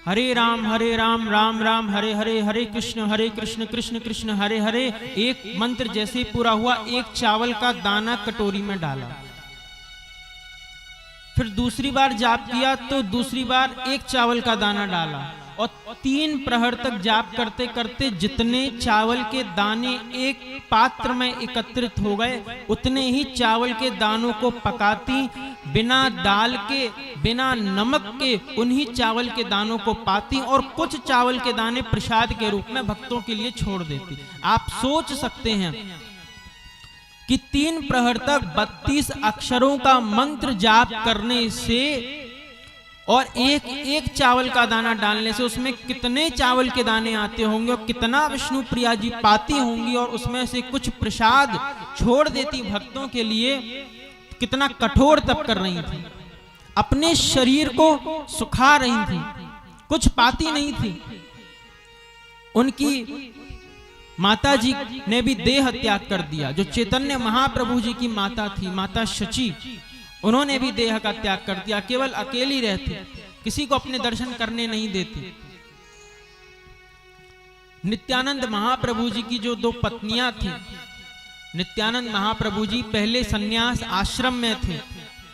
हरे राम राम राम हरे हरे, हरे कृष्ण कृष्ण कृष्ण हरे हरे, एक मंत्र जैसे ही पूरा हुआ, एक चावल का दाना कटोरी में डाला। फिर दूसरी बार जाप किया तो दूसरी बार एक चावल का दाना डाला। और 3 प्रहर तक जाप करते करते जितने चावल के दाने एक पात्र में एकत्रित हो गए, उतने ही चावल के दानों को पकाती, बिना दाल के, बिना नमक के उन्हीं चावल के दानों को पाती और कुछ चावल के दाने प्रसाद के रूप में भक्तों के लिए छोड़ देती। आप सोच सकते हैं कि 3 प्रहर तक 32 अक्षरों का मंत्र जाप करने से और एक चावल का दाना डालने से उसमें कितने चावल के दाने आते होंगे और कितना विष्णु प्रिया जी पाती होंगी और उसमें से कुछ प्रसाद छोड़ देती भक्तों के लिए। कितना कठोर तप कर रही थी, अपने शरीर को सुखा रही थी, कुछ पाती नहीं थी। उनकी माता जी ने भी देह त्याग कर दिया। जो चैतन्य महाप्रभु जी की माता थी, माता शची, उन्होंने भी देह का त्याग कर दिया, केवल अकेली रहते, किसी को अपने दर्शन करने नहीं देते। नित्यानंद महाप्रभु जी की जो 2 पत्नियां थी, नित्यानंद महाप्रभु जी पहले सन्यास आश्रम में थे,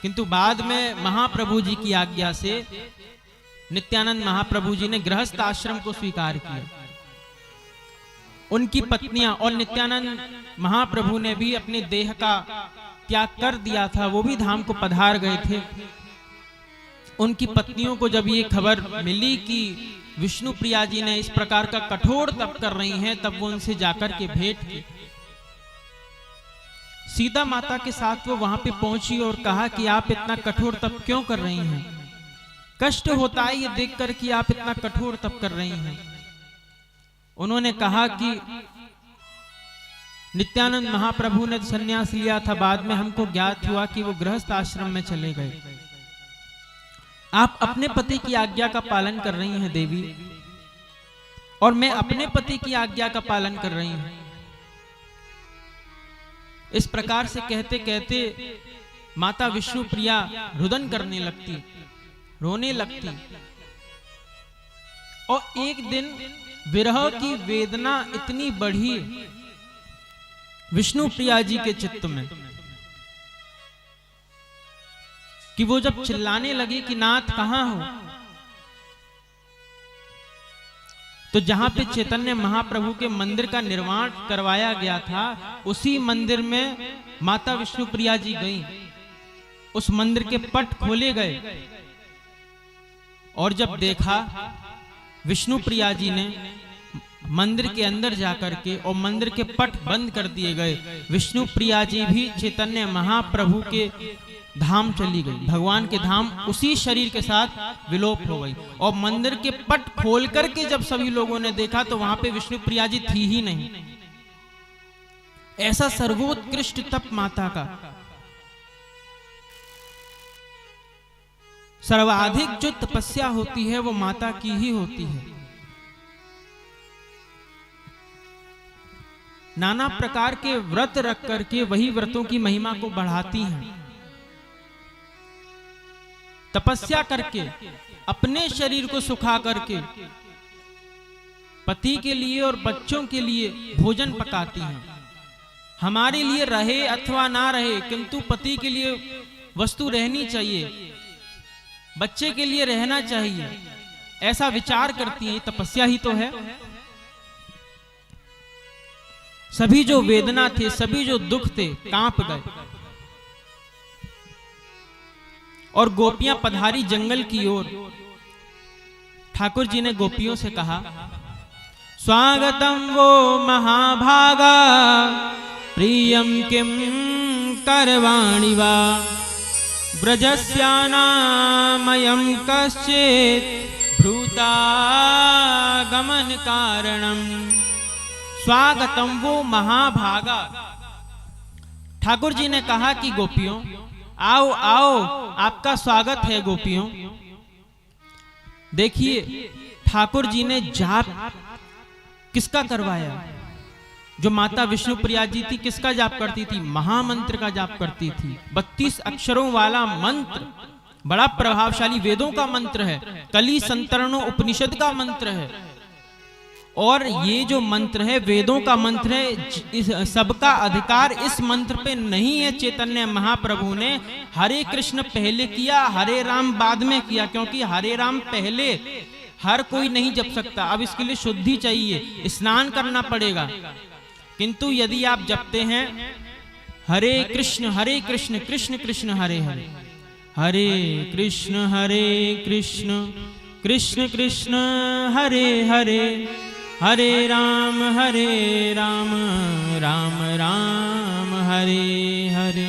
किंतु बाद में महाप्रभु जी की आज्ञा से नित्यानंद महाप्रभु जी ने गृहस्थ आश्रम को स्वीकार किया। उनकी पत्नियां और नित्यानंद महाप्रभु ने भी अपने देह का त्याग कर दिया था, वो भी धाम को पधार गए थे। उनकी पत्नियों को जब ये खबर मिली कि विष्णु प्रिया जी ने इस प्रकार का कठोर तप कर रही हैं, तब वो उनसे जाकर के भेंट की। सीता माता के साथ वो वहां पे पहुंची और कहा कि आप इतना कठोर तप क्यों कर रही हैं? कष्ट होता है ये देखकर कि आप इतना कठोर तप कर रही हैं। उन्होंने कहा कि नित्यानंद महाप्रभु ने संन्यास लिया था, बाद में हमको ज्ञात हुआ कि वो गृहस्थ आश्रम में चले गए। आप अपने पति की आज्ञा का पालन कर रही हैं देवी, और मैं अपने पति की आज्ञा का पालन कर रही हूं। इस प्रकार से कहते कहते माता विष्णु प्रिया रुदन करने लगती, रोने लगती। और एक दिन विरह की वेदना इतनी बढ़ी विष्णु प्रिया जी के चित्त में कि वो जब चिल्लाने लगी कि नाथ कहां हो, तो जहां पे चैतन्य महाप्रभु के मंदिर का निर्माण करवाया गया था, उसी मंदिर में माता विष्णु प्रिया जी गईं। उस मंदिर के पट खोले गए और जब देखा विष्णु प्रिया जी ने मंदिर के अंदर जाकर के, और मंदिर के पट बंद कर दिए गए, विष्णु प्रिया जी भी चैतन्य महाप्रभु के धाम चली गई। भगवान के धाम उसी शरीर के साथ विलोप हो गई। और मंदिर के पट खोल करके जब सभी लोगों ने देखा तो वहां पे विष्णु प्रिया जी थी ही नहीं। ऐसा सर्वोत्कृष्ट तप माता का, सर्वाधिक जो तपस्या होती है वो माता की ही होती है। नाना प्रकार के व्रत रख करके वही व्रतों की महिमा को बढ़ाती हैं। तपस्या करके, अपने शरीर को सुखा करके, पति के लिए और बच्चों के लिए भोजन पकाती हैं। हमारे लिए रहे अथवा ना रहे, किंतु पति के लिए वस्तु रहनी चाहिए, बच्चे के लिए रहना चाहिए, ऐसा विचार करती है। तपस्या ही तो है। सभी जो वेदना थे, सभी जो दुख थे, कांप गए। और गोपियां पधारी जंगल की ओर। ठाकुर जी ने गोपियों से कहा, स्वागतम वो महाभागा प्रियम किम करवाणि वा ब्रजस्यानामयं कश्चित् भ्रूतागमन कारणम। स्वागतम वो महाभागा। ठाकुर जी ने कहा कि गोपियों आओ आओ, आपका स्वागत है गोपियों। देखिए ठाकुर जी ने जाप किसका करवाया? जो माता विष्णु प्रिया जी थी, किसका जाप करती थी? महामंत्र का जाप करती थी। 32 अक्षरों वाला मंत्र, बड़ा प्रभावशाली वेदों का मंत्र है, कली संतरणों उपनिषद का मंत्र है। और ये जो मंत्र है वेदों का मंत्र है, सबका अधिकार इस मंत्र पे नहीं है। चैतन्य महाप्रभु ने हरे कृष्ण पहले किया, हरे राम बाद में किया, क्योंकि हरे राम पहले हर कोई नहीं जप सकता। अब इसके लिए शुद्धि चाहिए, स्नान करना पड़ेगा। किंतु यदि आप जपते हैं हरे कृष्ण कृष्ण कृष्ण हरे हरे, हरे कृष्ण कृष्ण कृष्ण हरे हरे, हरे राम राम राम हरे हरे,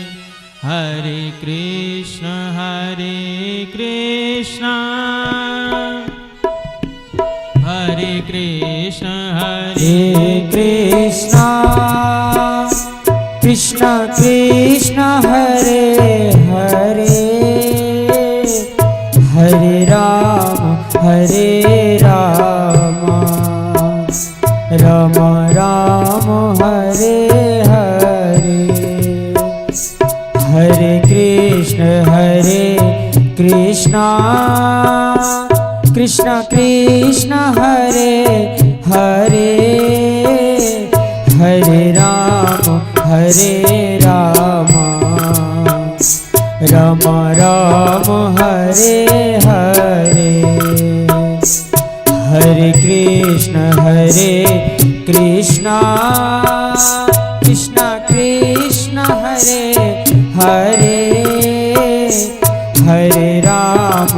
हरे कृष्ण कृष्ण कृष्ण कृष्ण हरे हरे, हरे राम राम राम हरे हरे, हरे कृष्ण कृष्ण हरे कृष्णा कृष्ण कृष्ण हरे हरे हरे राम राम राम हरे हरे हरे कृष्ण कृष्ण कृष्ण हरे हरे हरे राम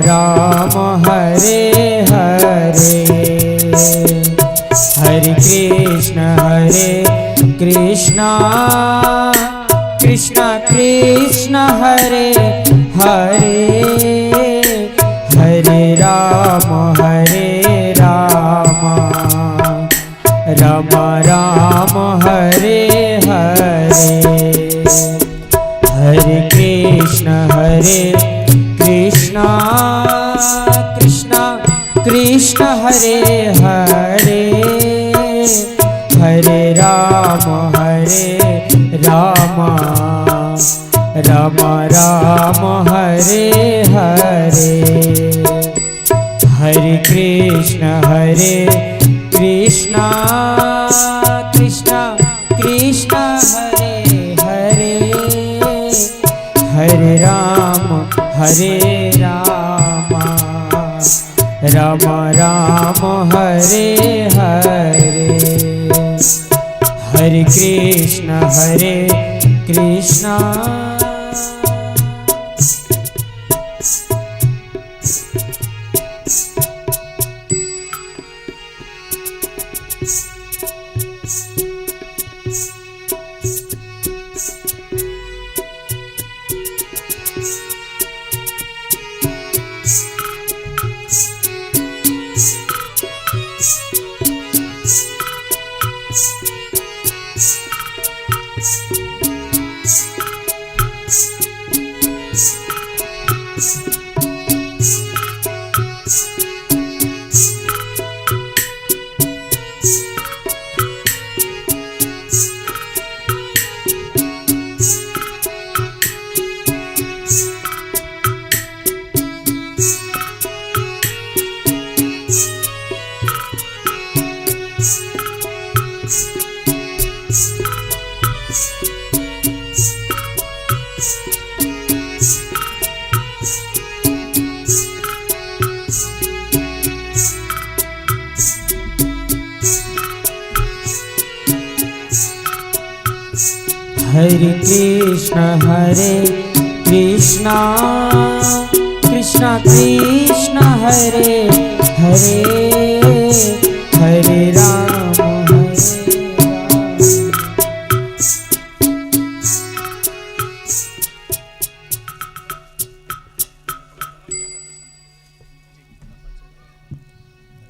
राम हरे हरे हरे कृष्ण कृष्ण कृष्ण हरे हरे हरे राम राम हरे हरे हरे कृष्ण कृष्ण कृष्ण हरे हरे हरे राम राम हरे हरे हरे कृष्ण कृष्ण कृष्ण हरे हरे हरे राम राम हरे हरे हरे कृष्ण हरे कृष्ण कृष्ण कृष्ण हरे हरे हरे राम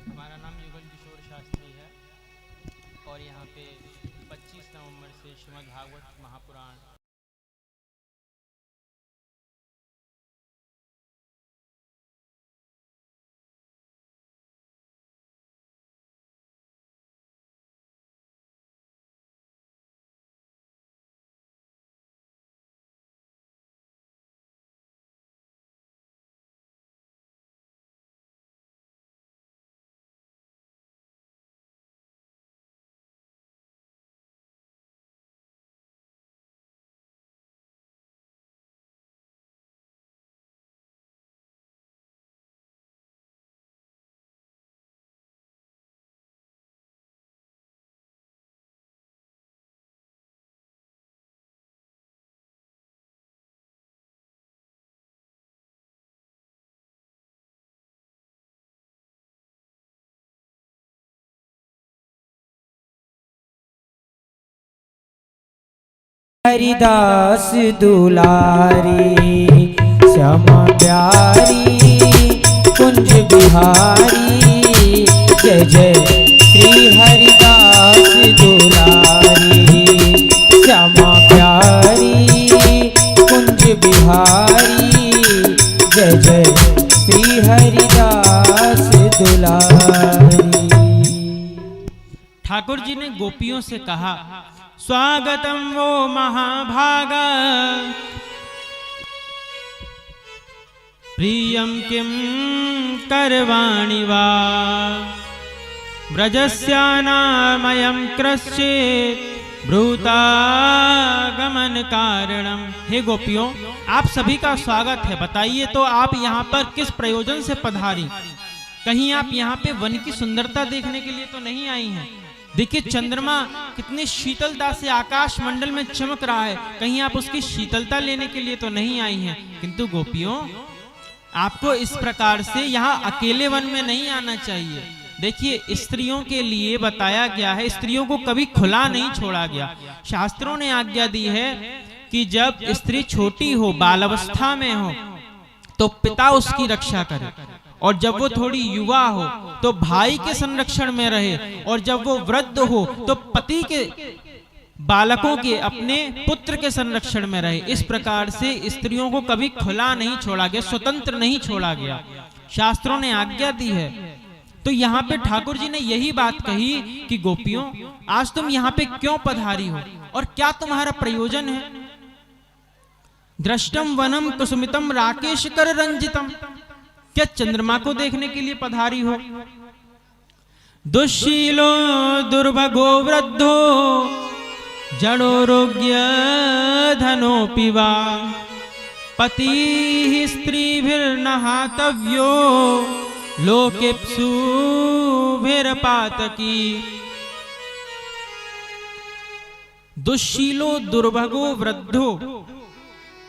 हमारा नाम युगल किशोर शास्त्री है और यहाँ पे 25 नवंबर से श्रीमद् भागवत महापुराण हरिदास दुलारी श्यामा प्यारी कुंज बिहारी जय जय श्री हरिदास दुलारी श्यामा प्यारी कुंज बिहारी जय जय श्री हरिदास दुलारी। ठाकुर जी ने गोपियों से कहा, स्वागतम वो महाभागा प्रियम किम करवाणि वा व्रजस्यानामयं कृश्चित् ब्रूतागमन कारणम। हे गोपियों, आप सभी का स्वागत है। बताइए तो आप यहाँ पर किस प्रयोजन से पधारी? कहीं आप यहाँ पे वन की सुंदरता देखने के लिए तो नहीं आई हैं? देखिए चंद्रमा कितनी शीतलता से आकाश मंडल में चमक रहा है, कहीं आप उसकी शीतलता लेने के लिए तो नहीं आई हैं। किंतु गोपियों, आपको इस प्रकार से यहाँ अकेले वन में नहीं आना चाहिए। देखिए स्त्रियों के लिए बताया गया है, स्त्रियों को कभी खुला नहीं छोड़ा गया। शास्त्रों ने आज्ञा दी है कि जब स्त्री छोटी हो, बाल अवस्था में हो, तो पिता उसकी रक्षा करे, और जब वो थोड़ी युवा हो तो भाई के संरक्षण में रहे, और जब वो वृद्ध हो तो पति के बालकों के, अपने पुत्र के संरक्षण में रहे। इस प्रकार से स्त्रियों को कभी खुला नहीं छोड़ा गया, स्वतंत्र नहीं छोड़ा गया, शास्त्रों ने आज्ञा दी है। तो यहाँ पे ठाकुर जी ने यही बात कही कि गोपियों, आज तुम यहाँ पे क्यों पधारी हो और क्या तुम्हारा प्रयोजन है? दृष्टम वनम कुसुमितम राकेश कर रंजितम, क्या चंद्रमा को देखने के लिए पधारी हो? दुश्शीलो दुर्भगो वृद्धो जड़ोरोग्य धनोऽपि वा पतिः स्त्रीभिर्नहातव्यो लोकेप्सुभिर्पातकी। दुश्शीलो दुर्भगो वृद्धो,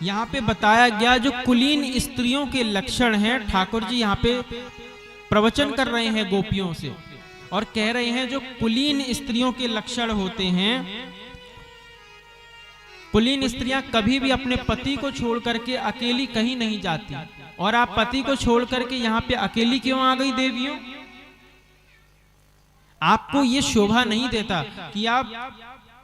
यहाँ पे बताया गया जो कुलीन स्त्रियों के लक्षण हैं। ठाकुर जी यहाँ पे प्रवचन कर रहे हैं गोपियों से और कह रहे हैं जो कुलीन स्त्रियों के लक्षण होते हैं, कुलीन स्त्रियां कभी भी अपने पति को छोड़ करके अकेली कहीं नहीं जाती। और आप पति को छोड़ करके यहाँ पे अकेली क्यों आ गई देवियों? आपको ये शोभा नहीं देता कि आप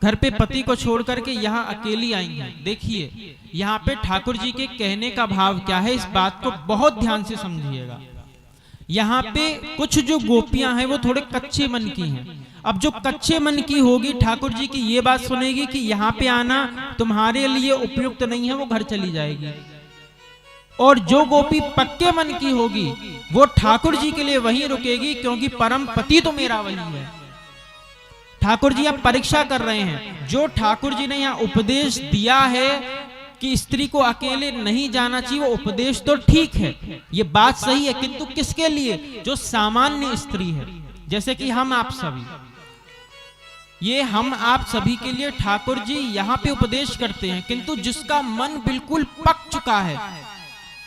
घर पे पति को छोड़ करके यहाँ अकेली आई हैं। देखिए यहाँ पे ठाकुर जी के कहने का भाव क्या है, इस बात को बहुत ध्यान से समझिएगा। यहाँ पे कुछ जो गोपियां हैं वो थोड़े कच्चे मन की हैं। अब जो कच्चे मन की होगी, ठाकुर जी की ये बात सुनेगी कि यहाँ पे आना तुम्हारे लिए उपयुक्त नहीं है, वो घर चली जाएगी। और जो गोपी पक्के मन की होगी वो ठाकुर जी के लिए वहीं रुकेगी, क्योंकि परम पति तो मेरा वही है। ठाकुर जी आप परीक्षा कर रहे हैं। जो ठाकुर जी ने यहाँ उपदेश दिया है कि स्त्री को अकेले नहीं जाना चाहिए, वो उपदेश तो ठीक है, ये बात सही है, किंतु किसके लिए? जो सामान्य स्त्री है, जैसे कि हम आप सभी। ये हम आप सभी के लिए ठाकुर जी यहाँ पे उपदेश करते हैं। किंतु जिसका मन बिल्कुल पक चुका है,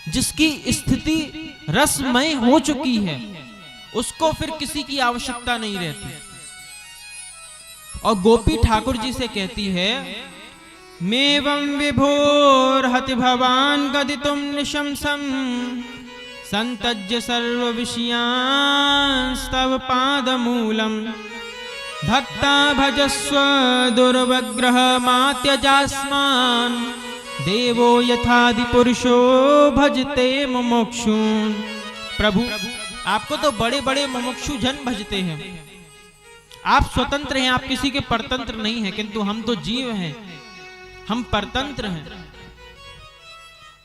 जिसकी स्थिति रसमय हो चुकी है, उसको फिर किसी की आवश्यकता नहीं रहती। और गोपी ठाकुर जी से कहती है, मेवं विभोर हति भवान गदितुम निशंसम संतज्य सर्व विषयांस्तव पादमूलम भक्ता भजस्व दुर्वग्रह मात्यजास्मान देवो यथादि पुरुषो भजते मुमुक्षुन। प्रभु आपको तो बड़े बड़े मुमुक्षु जन भजते हैं। आप स्वतंत्र हैं, आप किसी के परतंत्र नहीं हैं, किंतु हम तो जीव हैं, हम परतंत्र हैं।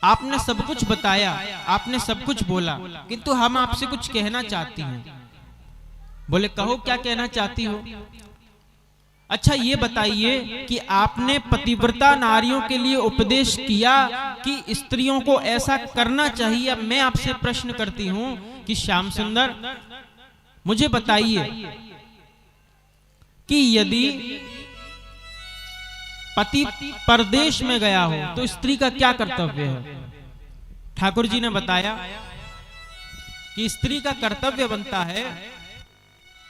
आपने सब कुछ बताया, आपने सब कुछ बोला, किंतु हम आपसे कुछ कहना चाहती हैं। बोले कहो क्या कहना चाहती हो? अच्छा ये बताइए कि आपने पतिव्रता नारियों के लिए उपदेश किया कि स्त्रियों को ऐसा करना चाहिए। अब मैं आपसे प्रश्न करती हूं कि श्याम सुंदर मुझे बताइए कि यदि पति परदेश में गया हो तो स्त्री का क्या कर्तव्य है? ठाकुर जी ने बताया कि स्त्री का कर्तव्य बनता है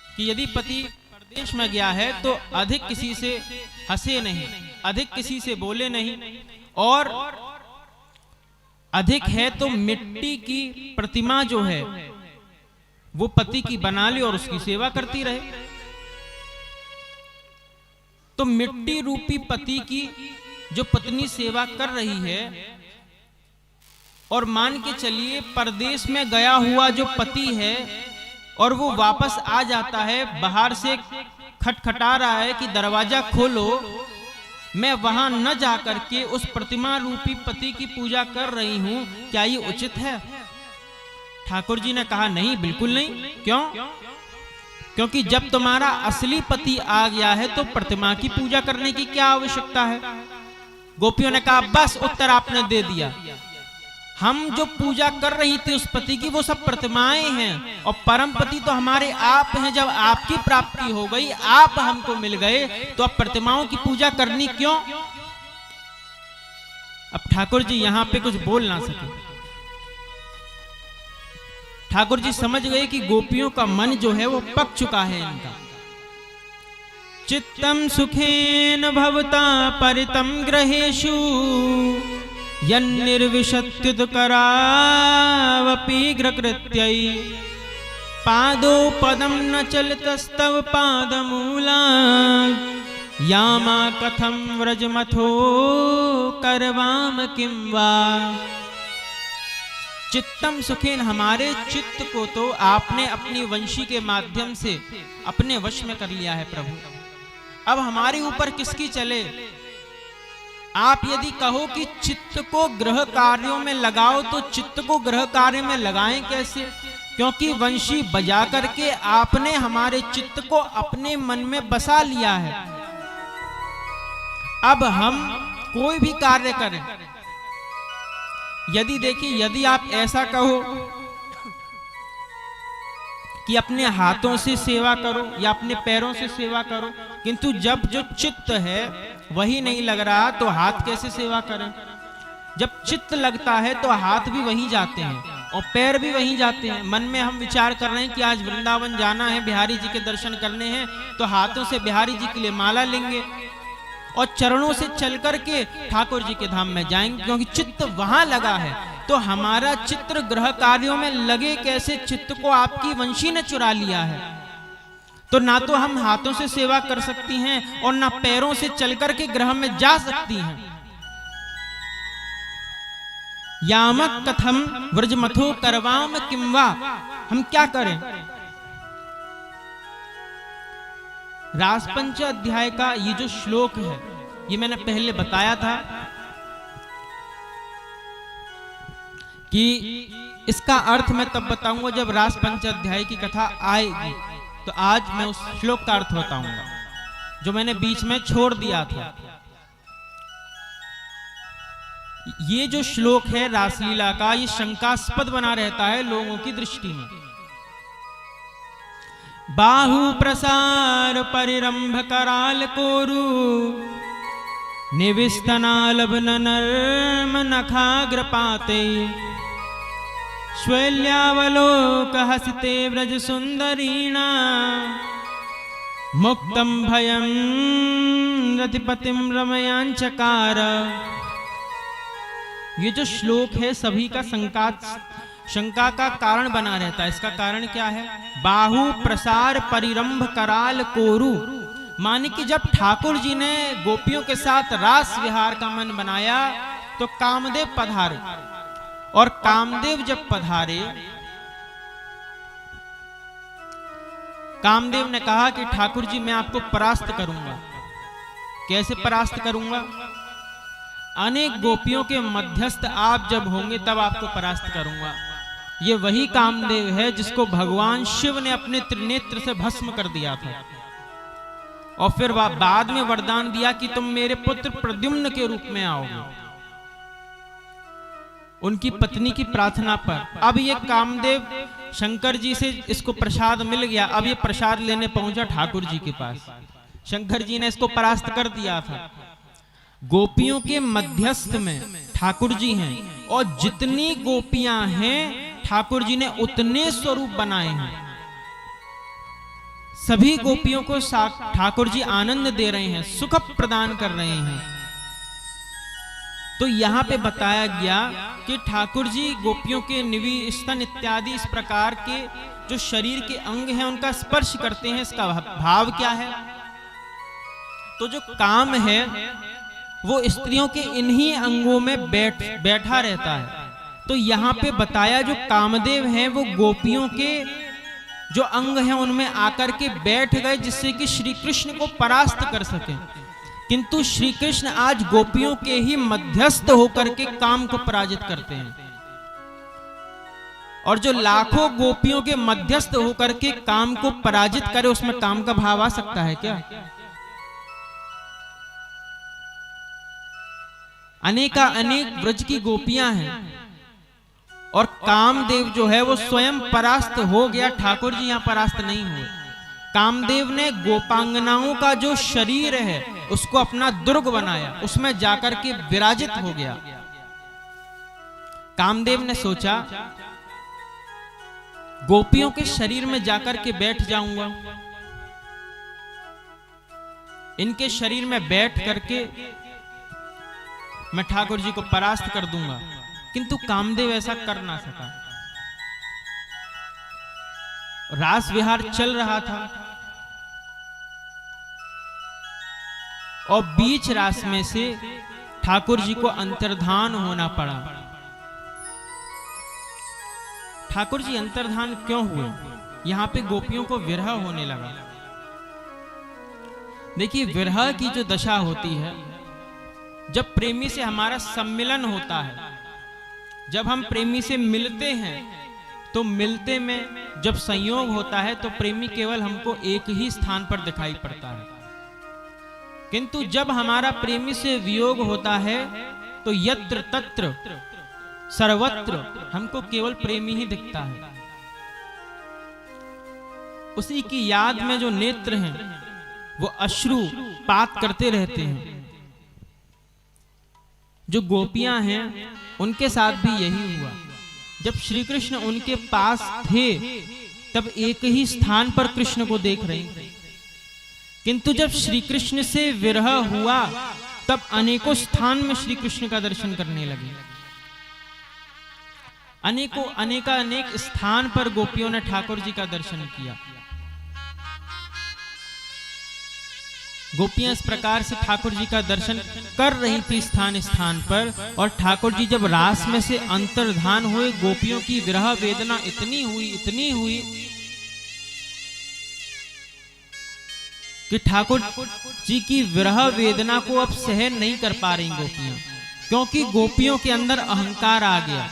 कि यदि पति परदेश में गया है तो अधिक किसी से हंसे नहीं, अधिक किसी से बोले नहीं, और अधिक है तो मिट्टी की प्रतिमा जो है वो पति की बना ले और उसकी सेवा करती रहे। तो मिट्टी रूपी पति की जो पत्नी सेवा कर रही है, और मान के चलिए परदेश में गया हुआ जो पति है और वो वापस आ जाता है, बाहर से खटखटा रहा है कि दरवाजा खोलो, मैं वहां न जाकर के उस प्रतिमा रूपी पति की पूजा कर रही हूं, क्या ये उचित है? ठाकुर जी ने कहा नहीं, बिल्कुल नहीं। क्यों? क्योंकि जब तुम्हारा असली पति आ गया है तो प्रतिमा की पूजा करने की क्या आवश्यकता है? गोपियों ने कहा बस उत्तर आपने दे दिया। हम जो पूजा कर रही थी उस पति की, वो सब प्रतिमाएं हैं, और परम पति तो हमारे आप हैं। जब आपकी प्राप्ति हो गई, आप हमको मिल गए, तो अब प्रतिमाओं की पूजा करनी क्यों? अब ठाकुर जी यहां पे कुछ बोल ना सके। ठाकुर जी समझ गए कि गोपियों का मन जो है वो पक चुका है इनका। चित्तम सुखेन भवता परितम ग्रहेषु यन्निर्विशत्युत करावपि ग्रकृत्यै पादो पदम न चलतस्तव पादमूला यामा कथम व्रजमथो करवाम किं वा। चित्तम सुखेन, हमारे चित्त को तो आपने अपनी वंशी के माध्यम से अपने वश में कर लिया है प्रभु। अब हमारे ऊपर किसकी चले? आप यदि कहो कि चित्त को ग्रह कार्यों में लगाओ, तो चित्त को ग्रह कार्य में लगाएं कैसे? क्योंकि वंशी बजा करके आपने हमारे चित्त को अपने मन में बसा लिया है। अब हम कोई भी कार्य करें, यदि देखिए, यदि आप ऐसा कहो कि अपने हाथों से सेवा करो या अपने पैरों से सेवा करो, किंतु जब जो चित्त है वही नहीं लग रहा, तो हाथ कैसे सेवा करें? जब चित्त लगता है तो हाथ भी वहीं जाते हैं और पैर भी वहीं जाते हैं। मन में हम विचार कर रहे हैं कि आज वृंदावन जाना है, बिहारी जी के दर्शन करने हैं, तो हाथों से बिहारी जी के लिए माला लेंगे और चरणों से चल करके ठाकुर जी के धाम में जाएंगे, क्योंकि चित्त वहां लगा है। तो हमारा चित्र ग्रह कार्यों में लगे कैसे? चित्त को आपकी वंशी ने चुरा लिया है। तो ना तो हम हाथों से सेवा कर सकती हैं और ना पैरों से चल करके ग्रह में जा सकती हैं। यामक कथम व्रजमथो करवाम किं वा, हम क्या करें? रासपंच अध्याय का ये जो श्लोक है, ये मैंने पहले बताया था कि इसका अर्थ मैं तब बताऊंगा जब रासपंच अध्याय की कथा आएगी। तो आज मैं उस श्लोक का अर्थ बताऊंगा जो मैंने बीच में छोड़ दिया था। ये जो श्लोक है रासलीला का, ये शंकास्पद बना रहता है लोगों की दृष्टि में। बाहु प्रसार परिरंभ कराल कोरु निविस्तनालभ नर्म नखाग्रपाते श्वैल्यावलोक हसते व्रज सुंदरीणा मुक्तम भयम रतिपतिम रमयांचकार। ये जो श्लोक है सभी का शंका का कारण बना रहता है। इसका कारण क्या है? बाहु प्रसार परिरंभ कराल कोरु, माने कि जब ठाकुर जी ने गोपियों के साथ रास विहार का मन बनाया तो कामदेव पधारे, और कामदेव जब पधारे, कामदेव ने कहा कि ठाकुर जी मैं आपको परास्त करूंगा। कैसे परास्त करूंगा? अनेक गोपियों के मध्यस्थ आप जब होंगे तब आपको परास्त करूंगा। ये वही कामदेव है जिसको भगवान शिव ने अपने त्रिनेत्र से भस्म कर दिया था, और फिर बाद में वरदान दिया कि तुम मेरे पुत्र प्रद्युम्न के रूप में आओगे, उनकी पत्नी की प्रार्थना पर। अब ये कामदेव शंकर जी से इसको प्रसाद मिल गया, अब ये प्रसाद लेने पहुंचा ठाकुर जी के पास। शंकर जी ने इसको परास्त कर दिया था। गोपियों के मध्यस्थ में ठाकुर जी हैं, और जितनी गोपियां हैं ठाकुर जी ने उतने स्वरूप बनाए हैं। सभी गोपियों को ठाकुर जी आनंद दे रहे हैं, सुख प्रदान कर रहे हैं। तो यहाँ पे बताया गया कि ठाकुर जी गोपियों के निवि, स्तन इत्यादि इस प्रकार के जो शरीर के अंग हैं उनका स्पर्श करते हैं। इसका भाव क्या है? तो जो काम है वो स्त्रियों के इन्हीं अंगों में बैठा रहता है। तो यहाँ पे बताया जो कामदेव हैं वो गोपियों के जो अंग हैं उनमें आकर के बैठ गए, जिससे कि श्री कृष्ण को परास्त कर सके। किंतु श्री कृष्ण आज गोपियों के ही मध्यस्थ होकर के काम को पराजित करते हैं। और जो लाखों गोपियों के मध्यस्थ होकर के काम को पराजित करे, उसमें काम का भाव आ सकता है क्या? अनेका अनेक ब्रज की गोपियां हैं और कामदेव जो है वो स्वयं परास्त हो गया, ठाकुर जी यहां परास्त नहीं हुए। कामदेव ने गोपांगनाओं का जो शरीर है उसको अपना दुर्ग बनाया, उसमें जाकर के विराजित हो गया। कामदेव ने सोचा गोपियों के शरीर में जाकर के बैठ जाऊंगा, इनके शरीर में बैठ करके मैं ठाकुर जी को परास्त कर दूंगा। किंतु कामदेव ऐसा कर ना सका। रास विहार चल रहा था और बीच रास में से ठाकुर जी को अंतर्धान होना पड़ा। ठाकुर जी अंतर्धान क्यों हुए? यहां पे गोपियों को विरह होने लगा। देखिए, विरह की जो दशा होती है, जब प्रेमी से हमारा सम्मिलन होता है, जब हम प्रेमी से मिलते हैं, तो मिलते में जब संयोग होता है तो प्रेमी केवल हमको एक ही स्थान पर दिखाई पड़ता है। किंतु जब हमारा प्रेमी से वियोग होता है तो यत्र तत्र सर्वत्र हमको केवल प्रेमी ही दिखता है। उसी की याद में जो नेत्र हैं वो अश्रु पात करते रहते हैं। जो गोपियां हैं उनके साथ भी यही हुआ। जब श्री कृष्ण उनके पास थे तब एक ही स्थान पर कृष्ण को देख रही थी, किंतु जब श्री कृष्ण से विरह हुआ तब अनेकों स्थान में श्री कृष्ण का दर्शन करने लगे। अनेक स्थान पर गोपियों ने ठाकुर जी का दर्शन किया। गोपियां इस प्रकार से ठाकुर जी का दर्शन कर रही थी स्थान स्थान पर, और ठाकुर जी जब रास में से अंतर्धान हुए, गोपियों की विरह वेदना इतनी हुई कि ठाकुर जी की विरह वेदना को अब सहन नहीं कर पा रही गोपियां, क्योंकि गोपियों के अंदर अहंकार आ गया।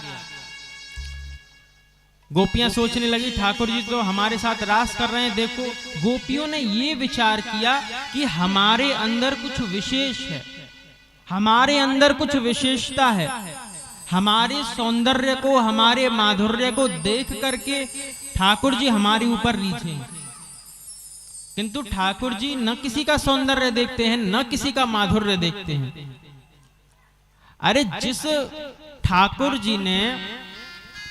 गोपियां सोचने लगी ठाकुर जी तो हमारे साथ रास कर रहे हैं, देखो। गोपियों ने ये विचार किया कि हमारे अंदर कुछ विशेष है, हमारे अंदर कुछ विशेषता है, हमारे सौंदर्य को, हमारे माधुर्य को देख करके ठाकुर जी हमारे ऊपर रीझे। किंतु ठाकुर जी न किसी का सौंदर्य देखते हैं, न किसी का माधुर्य देखते हैं। अरे जिस ठाकुर जी ने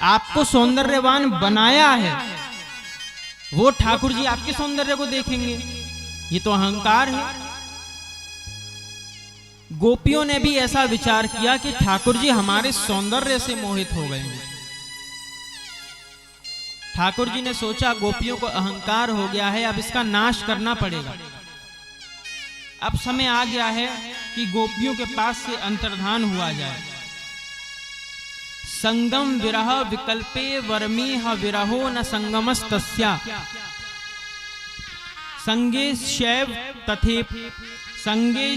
आपको सौंदर्यवान बनाया है, वो ठाकुर जी आपके सौंदर्य को देखेंगे? ये तो अहंकार है। गोपियों ने भी ऐसा विचार किया कि ठाकुर जी हमारे सौंदर्य से मोहित हो गए हैं। ठाकुर जी ने सोचा गोपियों को अहंकार हो गया है, अब इसका नाश करना पड़ेगा। अब समय आ गया है कि गोपियों के पास से अंतर्धान हुआ जाए। संगम विरह विकल्पे वर्मीह विरहो न संगमस्तस्या संगे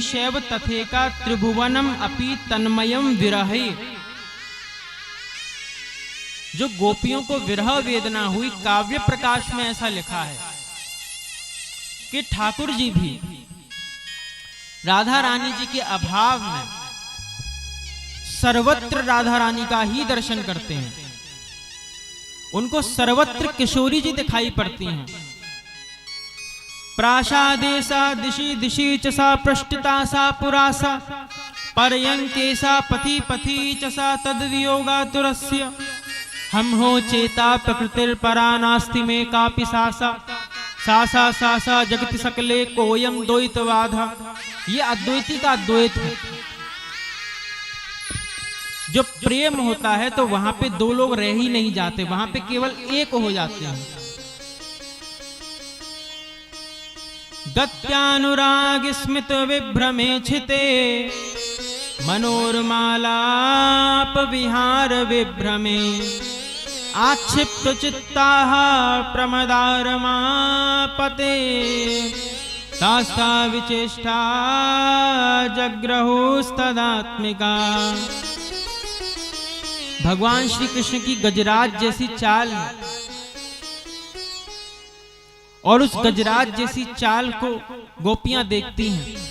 शैव तथेका त्रिभुवनम अपि तन्मयम विरहे। जो गोपियों को विरह वेदना हुई, काव्य प्रकाश में ऐसा लिखा है कि ठाकुर जी भी राधा रानी जी के अभाव में सर्वत्र राधा रानी का ही दर्शन करते हैं। उनको सर्वत्र किशोरी जी दिखाई पड़ती हैं। प्रासादेसा दिशि दिशि च सा पृष्ठता सा पुरासा पर्यंके सा पथि पथि च सा तद्वियोगातुरस्य हम हो चेता प्रकृतिर्परा नास्ति में कापि सासा सासा सासा जगति सकले कोयम द्वैतवाधा। ये अद्वैती का अद्वैत है। जो प्रेम होता है तो वहां पे दो लोग रह ही नहीं जाते, वहां पे केवल एक हो जाते हैं। गत्यानुराग स्मित विभ्रमे छिते मनोरमालाप विहार विभ्रमे आक्षिप्त चित्ताः प्रमदारमापते तास्ता विचेष्टा जग्रहोस्तदात्मिका। भगवान श्री कृष्ण की गजराज जैसी चाल है और उस गजराज जैसी चाल को गोपियां देखती हैं।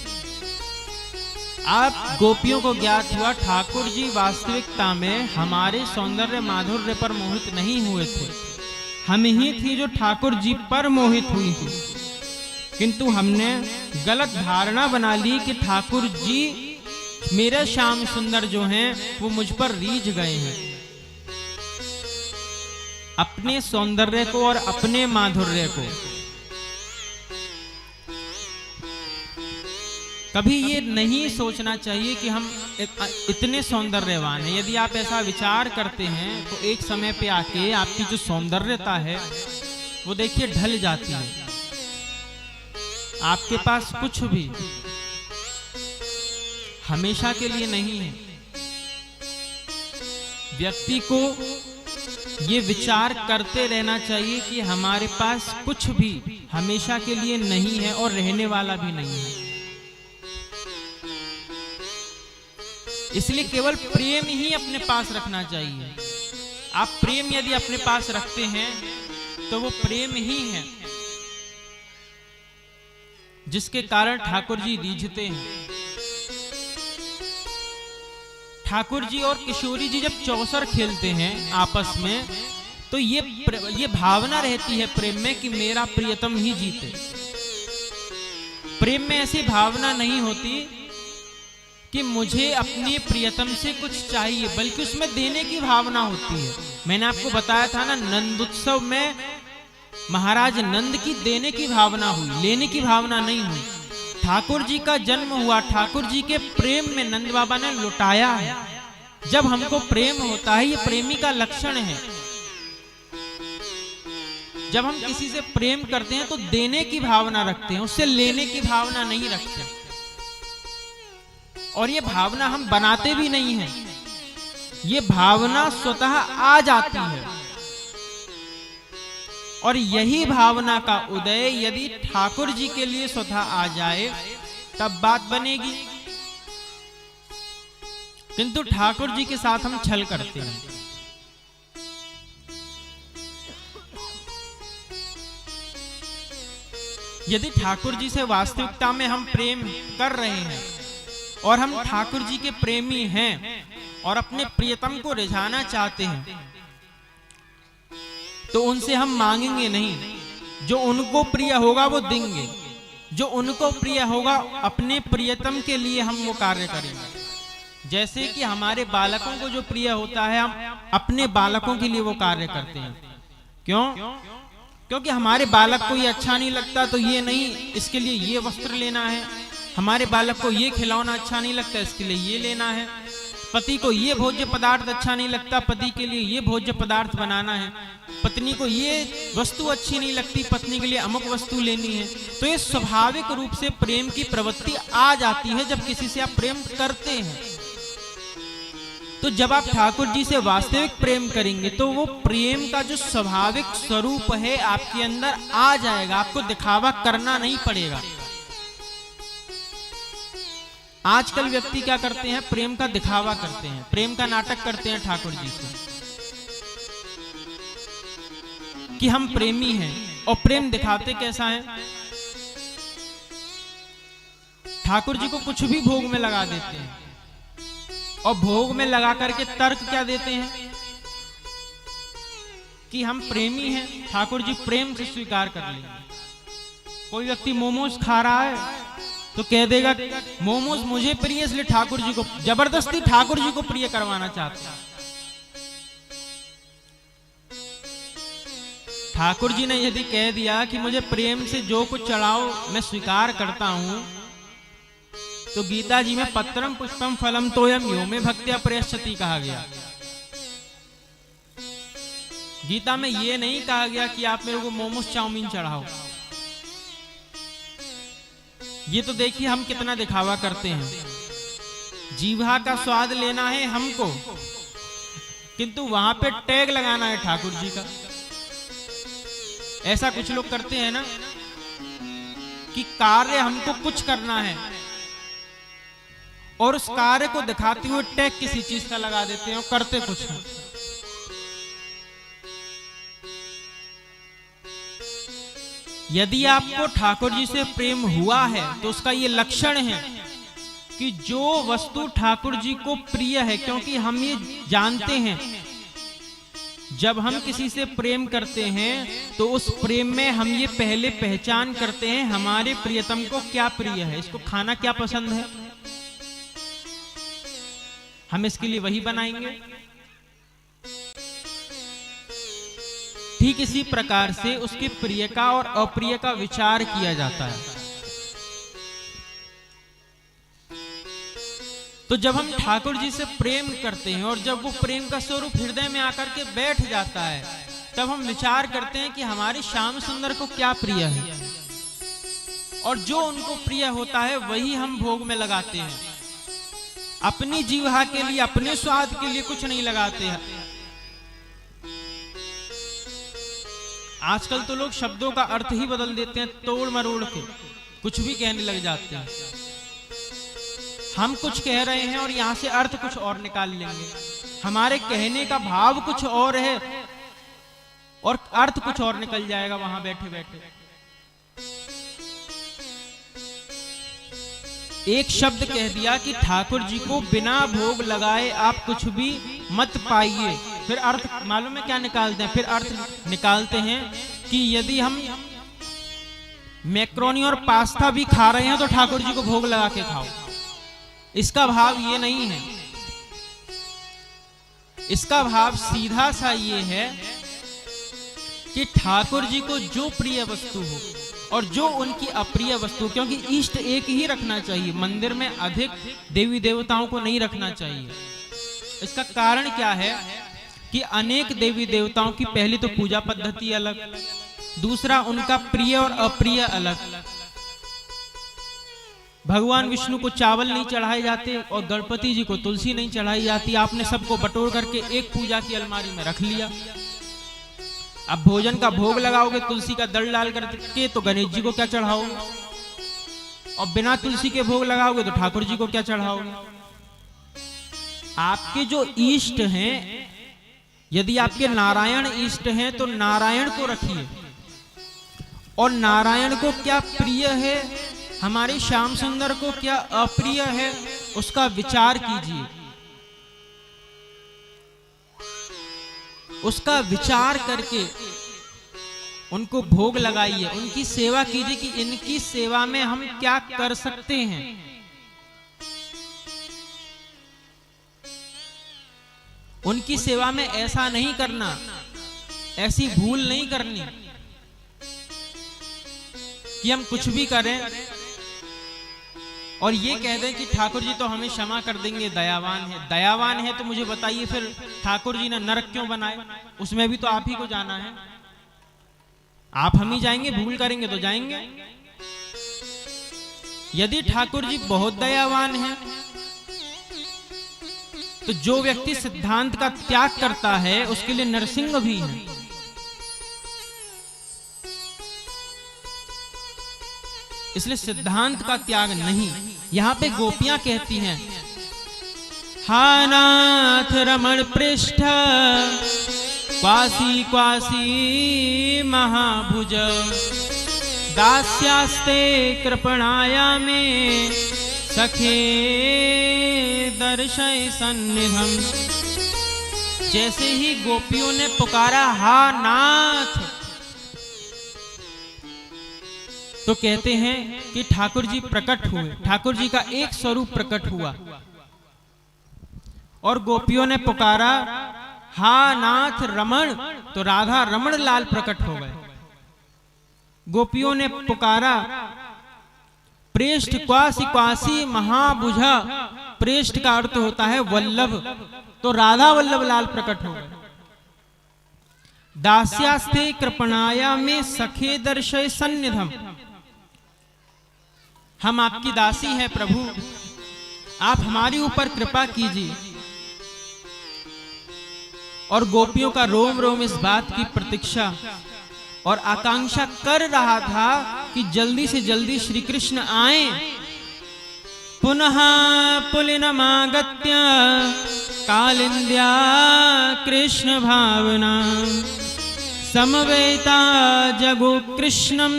आप गोपियों को ज्ञात हुआ ठाकुर जी वास्तविकता में हमारे सौंदर्य माधुर्य पर मोहित नहीं हुए थे, हम ही थी जो ठाकुर जी पर मोहित हुई थी। किंतु हमने गलत धारणा बना ली कि ठाकुर जी मेरे श्याम सुंदर जो हैं वो मुझ पर रीझ गए हैं। अपने सौंदर्य को और अपने माधुर्य को कभी ये नहीं सोचना चाहिए कि हम इतने सौंदर्यवान हैं। यदि आप ऐसा विचार करते हैं तो एक समय पे आके आपकी जो सौंदर्यता है वो देखिए ढल जाती है। आपके पास कुछ भी हमेशा के लिए नहीं है। व्यक्ति को ये विचार करते रहना चाहिए कि हमारे पास कुछ भी हमेशा के लिए नहीं है और रहने वाला भी नहीं है। इसलिए केवल प्रेम ही अपने पास रखना चाहिए। आप प्रेम यदि अपने पास रखते हैं तो वो प्रेम ही है जिसके कारण ठाकुर जी रीझते हैं। ठाकुर जी और किशोरी जी जब चौसर खेलते हैं आपस में तो ये भावना रहती है प्रेम में कि मेरा प्रियतम ही जीते। प्रेम में ऐसी भावना नहीं होती कि मुझे अपने प्रियतम से कुछ चाहिए, बल्कि उसमें देने की भावना होती है। मैंने आपको बताया था ना, नंदोत्सव में महाराज नंद की देने की भावना हुई, लेने की भावना नहीं हुई। ठाकुर जी का जन्म हुआ, ठाकुर जी के प्रेम में नंद बाबा ने लुटाया है। जब हमको प्रेम होता है, ये प्रेमी का लक्षण है। जब हम किसी से प्रेम करते हैं तो देने की भावना रखते हैं, उससे लेने की भावना नहीं रखते। और ये भावना हम बनाते भी नहीं हैं, ये भावना स्वतः आ जाती है। और यही भावना का उदय यदि ठाकुर जी के लिए स्वतः आ जाए तब बात बनेगी। किंतु ठाकुर जी के साथ हम छल करते हैं। यदि ठाकुर जी से वास्तविकता में हम प्रेम कर रहे हैं और हम ठाकुर जी के प्रेमी हैं और अपने प्रियतम को रिझाना चाहते हैं तो उनसे हम मांगेंगे नहीं, जो उनको प्रिय होगा वो देंगे। जो उनको प्रिय होगा अपने प्रियतम के लिए हम वो कार्य करेंगे। जैसे कि हमारे बालकों को जो प्रिय होता है हम अपने बालकों के लिए वो कार्य करते हैं। क्यों? क्योंकि हमारे बालक को ये अच्छा नहीं लगता तो ये नहीं, इसके लिए ये वस्त्र लेना है। हमारे बालक को ये खिलौना अच्छा नहीं लगता, इसके लिए ये लेना है। पति को ये भोज्य पदार्थ अच्छा नहीं लगता, पति के लिए ये भोज्य पदार्थ बनाना है। पत्नी को ये वस्तु अच्छी नहीं लगती, पत्नी के लिए अमुक वस्तु लेनी है। तो ये स्वाभाविक रूप से प्रेम की प्रवृत्ति आ जाती है जब किसी से आप प्रेम करते हैं। तो जब आप ठाकुर जी से वास्तविक प्रेम करेंगे तो वो प्रेम का जो स्वाभाविक स्वरूप है आपके अंदर आ जाएगा, आपको दिखावा करना नहीं पड़ेगा। आजकल व्यक्ति क्या करते हैं, प्रेम का दिखावा करते हैं, प्रेम का नाटक करते हैं ठाकुर जी से कि हम प्रेमी हैं। और प्रेम दिखाते कैसा है, ठाकुर जी को कुछ भी भोग में लगा देते हैं और भोग में लगा करके तर्क क्या देते हैं कि हम प्रेमी हैं, ठाकुर जी प्रेम से स्वीकार कर लेंगे। कोई व्यक्ति मोमोज खा रहा है तो कह देगा मोमोज मुझे प्रिय, इसलिए ठाकुर जी को जबरदस्ती ठाकुर जी को प्रिय करवाना चाहते हैं। ठाकुर जी ने यदि कह दिया कि मुझे प्रेम से जो कुछ चढ़ाओ मैं स्वीकार करता हूं, तो गीता जी में पत्रम पुष्पम फलम तोयम यो में भक्त्या प्रयश्चति कहा गया। गीता में यह नहीं कहा गया कि आप मेरे को मोमोज चाउमीन चढ़ाओ। ये तो देखिए हम कितना दिखावा करते हैं। जीवा का स्वाद लेना है हमको, किंतु वहां पे टैग लगाना है ठाकुर जी का। ऐसा कुछ लोग करते हैं ना कि कार्य हमको कुछ करना है और उस कार्य को दिखाते हुए टैग किसी चीज का लगा देते हैं और करते कुछ है। यदि आपको ठाकुर जी से प्रेम हुआ है तो उसका ये लक्षण है कि जो वस्तु ठाकुर जी को प्रिय है, क्योंकि हम ये जानते हैं जब हम किसी से प्रेम करते हैं तो उस प्रेम में हम ये पहले पहचान करते हैं हमारे प्रियतम को क्या प्रिय है, इसको खाना क्या पसंद है, हम इसके लिए वही बनाएंगे। ठीक इसी प्रकार से उसके प्रिय का और अप्रिय का विचार किया जाता है। तो जब हम ठाकुर जी से प्रेम करते हैं और जब वो प्रेम का स्वरूप हृदय में आकर के बैठ जाता है, तब हम विचार करते हैं कि हमारे श्याम सुंदर को क्या प्रिय है, और जो उनको प्रिय होता है वही हम भोग में लगाते हैं। अपनी जीवा के लिए, अपने स्वाद के लिए कुछ नहीं लगाते हैं। आजकल तो लोग शब्दों का अर्थ ही बदल देते हैं, तोड़ मरोड़ के कुछ भी कहने लग जाते हैं। हम कुछ कह रहे हैं और यहां से अर्थ कुछ और निकाल लेंगे। हमारे कहने का भाव कुछ और है और अर्थ कुछ और निकल जाएगा वहां बैठे बैठे। एक शब्द कह दिया कि ठाकुर जी को बिना भोग लगाए आप कुछ भी मत पाइए, फिर अर्थ मालूम है क्या निकालते हैं? फिर अर्थ निकालते हैं कि यदि हम मैक्रोनी और पास्ता भी खा रहे हैं तो ठाकुर जी को भोग लगा के खाओ। इसका भाव ये नहीं है। इसका भाव सीधा सा ये है कि ठाकुर जी को जो प्रिय वस्तु हो और जो उनकी अप्रिय वस्तु, क्योंकि इष्ट एक ही रखना चाहिए, मंदिर में अधिक देवी देवताओं को नहीं रखना चाहिए। इसका कारण क्या है कि अनेक देवी देवताओं की पहली तो पूजा पद्धति अलग, दूसरा उनका प्रिय और अप्रिय अलग। भगवान विष्णु को चावल नहीं चढ़ाए जाते और गणपति जी को तुलसी नहीं चढ़ाई जाती। आपने सबको बटोर करके एक पूजा की अलमारी में रख लिया। अब भोजन का भोग लगाओगे तुलसी का दल डाल करके तो गणेश जी को क्या चढ़ाओगे, और बिना तुलसी के भोग लगाओगे तो ठाकुर जी को क्या चढ़ाओगे। आपके जो इष्ट हैं, यदि आपके नारायण इष्ट हैं तो नारायण को रखिए, और नारायण को क्या प्रिय है, हमारे श्याम सुंदर को क्या अप्रिय है, उसका विचार कीजिए। उसका विचार करके उनको भोग लगाइए, उनकी सेवा कीजिए कि इनकी सेवा में हम क्या कर सकते हैं। उनकी सेवा में ऐसा नहीं करना, ऐसी भूल नहीं करनी कि हम कुछ भी करें और ये कह दें कि ठाकुर जी तो हमें क्षमा कर देंगे, दयावान है। दयावान है तो मुझे बताइए फिर ठाकुर जी ने नरक क्यों बनाए? उसमें भी तो आप ही को जाना है। आप हम ही जाएंगे, भूल करेंगे तो जाएंगे। यदि ठाकुर जी बहुत दयावान है तो जो व्यक्ति सिद्धांत का त्याग करता है उसके लिए नरसिंह भी है। इसलिए सिद्धांत का त्याग नहीं। यहां पे गोपियां कहती हैं, हा नाथ रमण पृष्ठ क्वासी क्वासी महाभुज दास्यास्ते कृपणाया में सखे दर्शय सन्निधम। जैसे ही गोपियों ने पुकारा हा नाथ, तो कहते हैं कि ठाकुर जी प्रकट हुए, ठाकुर जी का एक स्वरूप प्रकट हुआ। और गोपियों ने पुकारा हा नाथ रमण, तो राधा रमण लाल प्रकट हो गए। गोपियों ने पुकारा प्रेष्ठ क्वासी क्वासी महाभुजा, प्रेष्ठ का अर्थ होता है वल्लभ, तो राधा वल्लभ लाल प्रकट हो गए। दास्यास्ते कृपणाया में सखे दर्शय सन्निधम, हम आपकी दासी हैं प्रभु, आप हमारे ऊपर कृपा कीजिए। और गोपियों का रोम रोम इस बात की प्रतीक्षा और आकांक्षा कर रहा था कि जल्दी से जल्दी श्री कृष्ण आए। पुनः पुलिनमागत्य कालिंद्या कृष्ण भावना समवेता जगो कृष्णम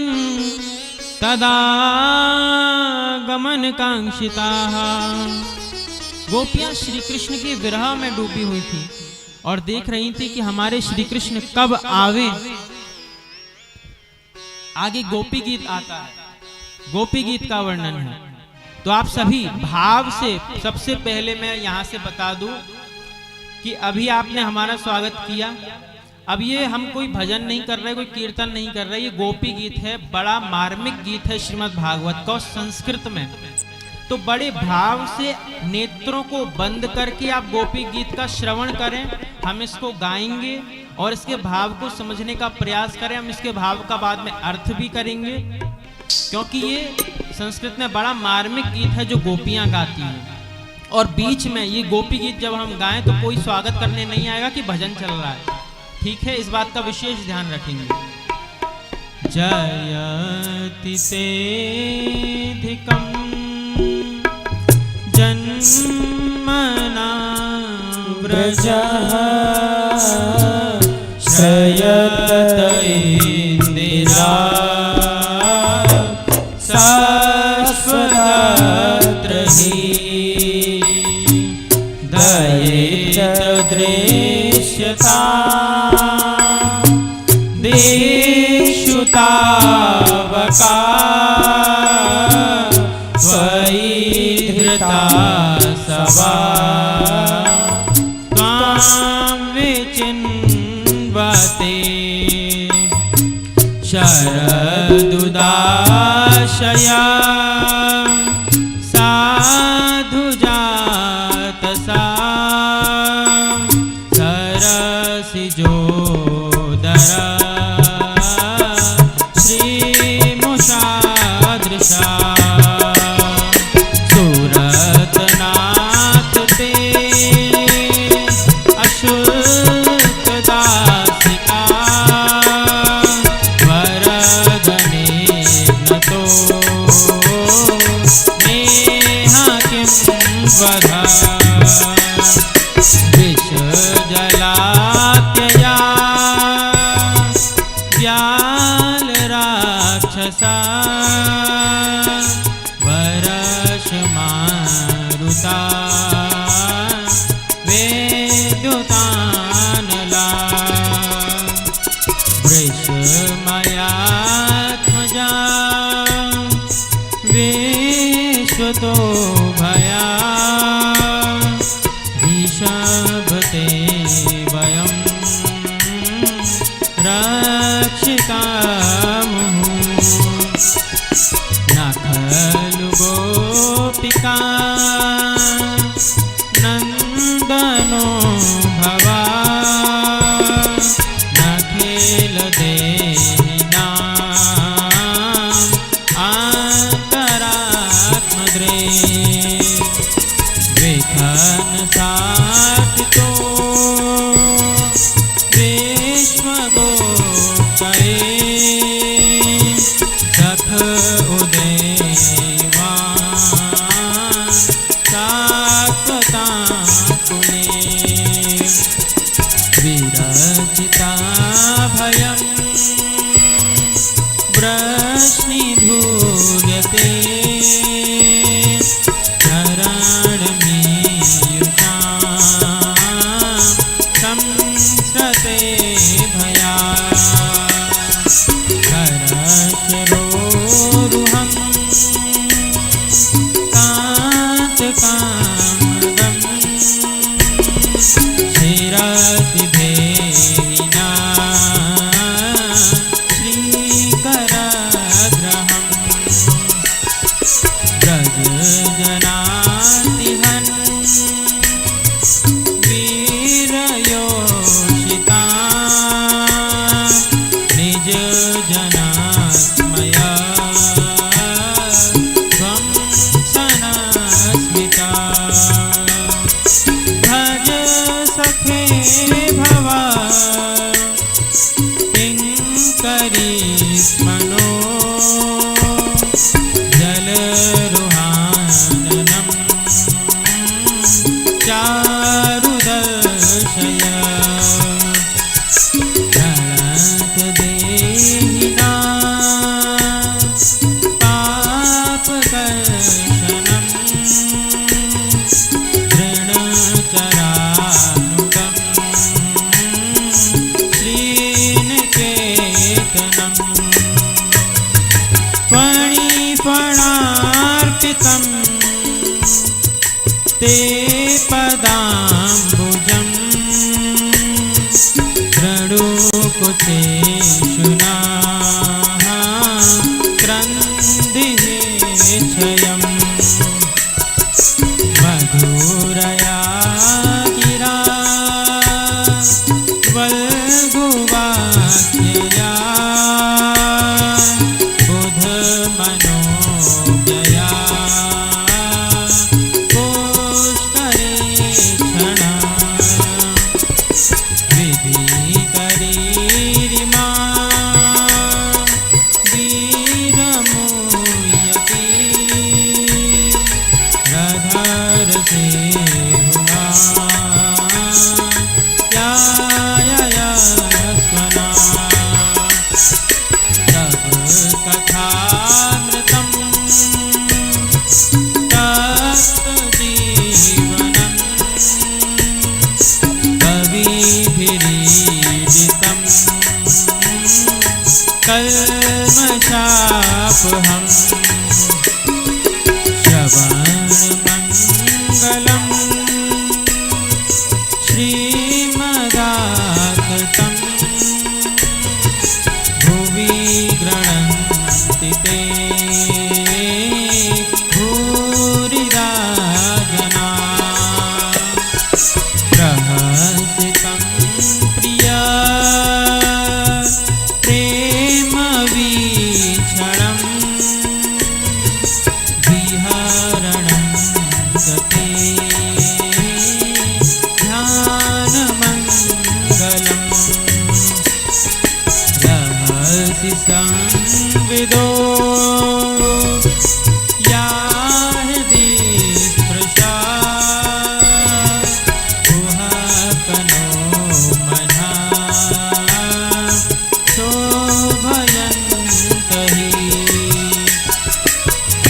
तदा गमन कांक्षिता। गोपियां श्री कृष्ण के विरह में डूबी हुई थी और देख रही थी कि हमारे श्री कृष्ण कब आवे। आगे गोपी गीत आता है, गोपी गीत का वर्णन है। तो आप सभी भाव से, सबसे पहले मैं यहां से बता दूं कि अभी आपने हमारा स्वागत किया। अब ये हम कोई भजन नहीं कर रहे, कोई कीर्तन नहीं कर रहे, ये गोपी गीत है, बड़ा मार्मिक गीत है श्रीमद् भागवत का, संस्कृत में। तो बड़े भाव से नेत्रों को बंद करके आप गोपी गीत का श्रवण करें। हम इसको गाएंगे और इसके भाव को समझने का प्रयास करें। हम इसके भाव का बाद में अर्थ भी करेंगे, क्योंकि ये संस्कृत में बड़ा मार्मिक गीत है जो गोपियां गाती हैं। और बीच में ये गोपी गीत जब हम गाएं तो कोई स्वागत करने नहीं आएगा कि भजन चल रहा है, ठीक है? इस बात का विशेष ध्यान रखेंगे। जयति सेधिकम् जन्मना व्रजः श्रयत इंदिरा शाश्वतत्र हि दयेत दृश्यता देशुतावका त्वयि धृता सवा त्वां विचिन्वते शरदुदाशया साधुजातसा सरसिजोदरा श्रीमुषादृशा सुरतनाथ ते अशुल्कदासिका वरदने नतो नेहा किं वधा विषजलात्यया व्यालराक्षसा वरशमारुता वेद्युतानला वृषमयात्मजा विश्वतो भया ऋषभते वयं रक्षितामुः न खलु गोपिका नन्दनो भवा न खेलदेहिनाम् अन्तरात्मदृक् विखनसाक्षितो विश्वगोप्तये सख उदेवान् शाश्वताकुले विरचिता भयं वृष्णिधूयते संस्रते भया करशरोरुहं कान्तकामदम् चारु दर्शय प्रणत देहिना पाप कर्षणम् ऋणचरानुगम् श्रीनिकेतनम् फणिफणार्पितम् ते पदाम्बुजम् रणुकुचेषु नः क्रन्दिः क्षयम् मधुरया गिरा वल्गुवाक्यया बुधमनोज्ञया पुष्करेक्षणा विधिकरीरिमा वीरमुयति रधरसेहुना याययस्वना तव कथामृतम् तप्तजीवनम् कविभिरीडितम् कल्मषापहम् श्रवणमङ्गलम् श्रीमदाततम् भुवि गृह्णन्ति ते भूरिदा जना प्रहसितं प्रिया प्रेमवीक्षणम् विहरणं गते ध्यानमङ्गलम् रहसि संविदो या हृदि स्पृशा कुहकनो मनः शोभयन्तहि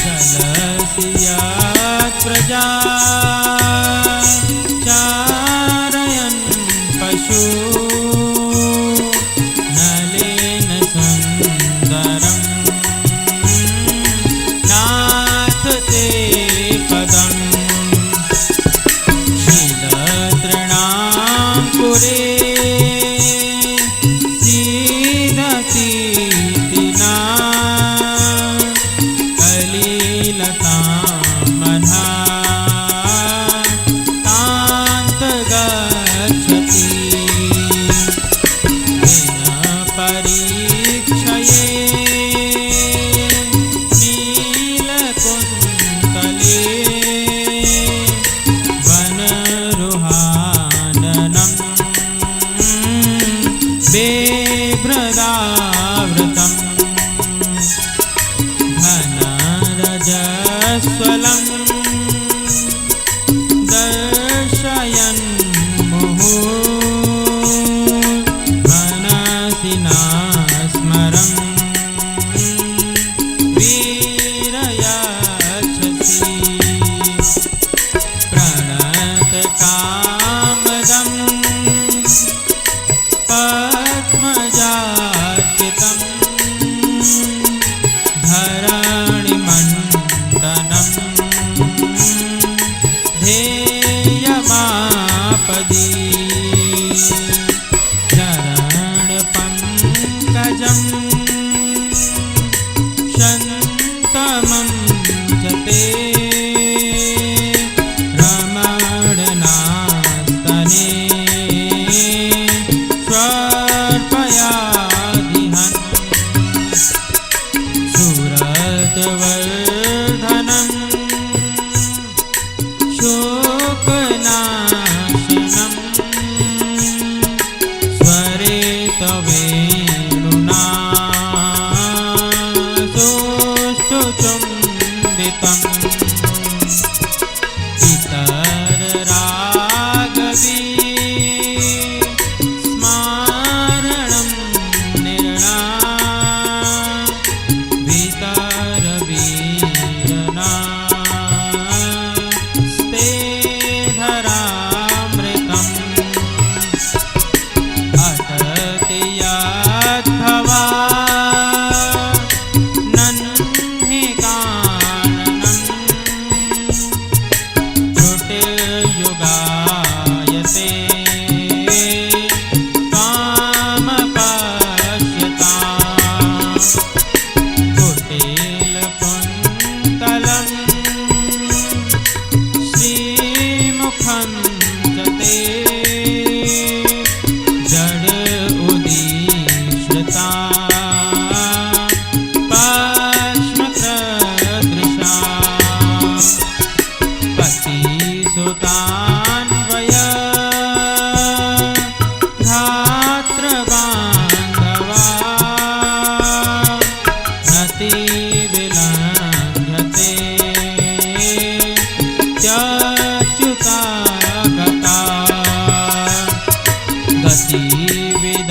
चलसि यत्प्रजा चारयन् पशु नलेन सुन्दरम् नाथ ते पदम् शीलतृणां पुरे सीदतीतिना कलिलतां मना तान्तगच्छति परीक्षये नीलकुन्तले वनरुहाननम् बेभ्रदावृतम् घनरजस्वलम् दर्शयन् मनसि नास्मरम् वीरयच्छसि प्रणतकामदम् पद्मजार्चितम् धरणिमण्डनम् ध्येयमापदि चरणपङ्कजम् शन्तमं च ते रमणनायकम् युगायते काम पश्यताम् कुटिलकुन्तलं श्रीमुखं च ते जड उदीश्रिता पश्मकृदृशा पतिसुतान्वय धात्रबान्धवा नतिविलङ्घते त्यच्युता गता गतिविदस्तवो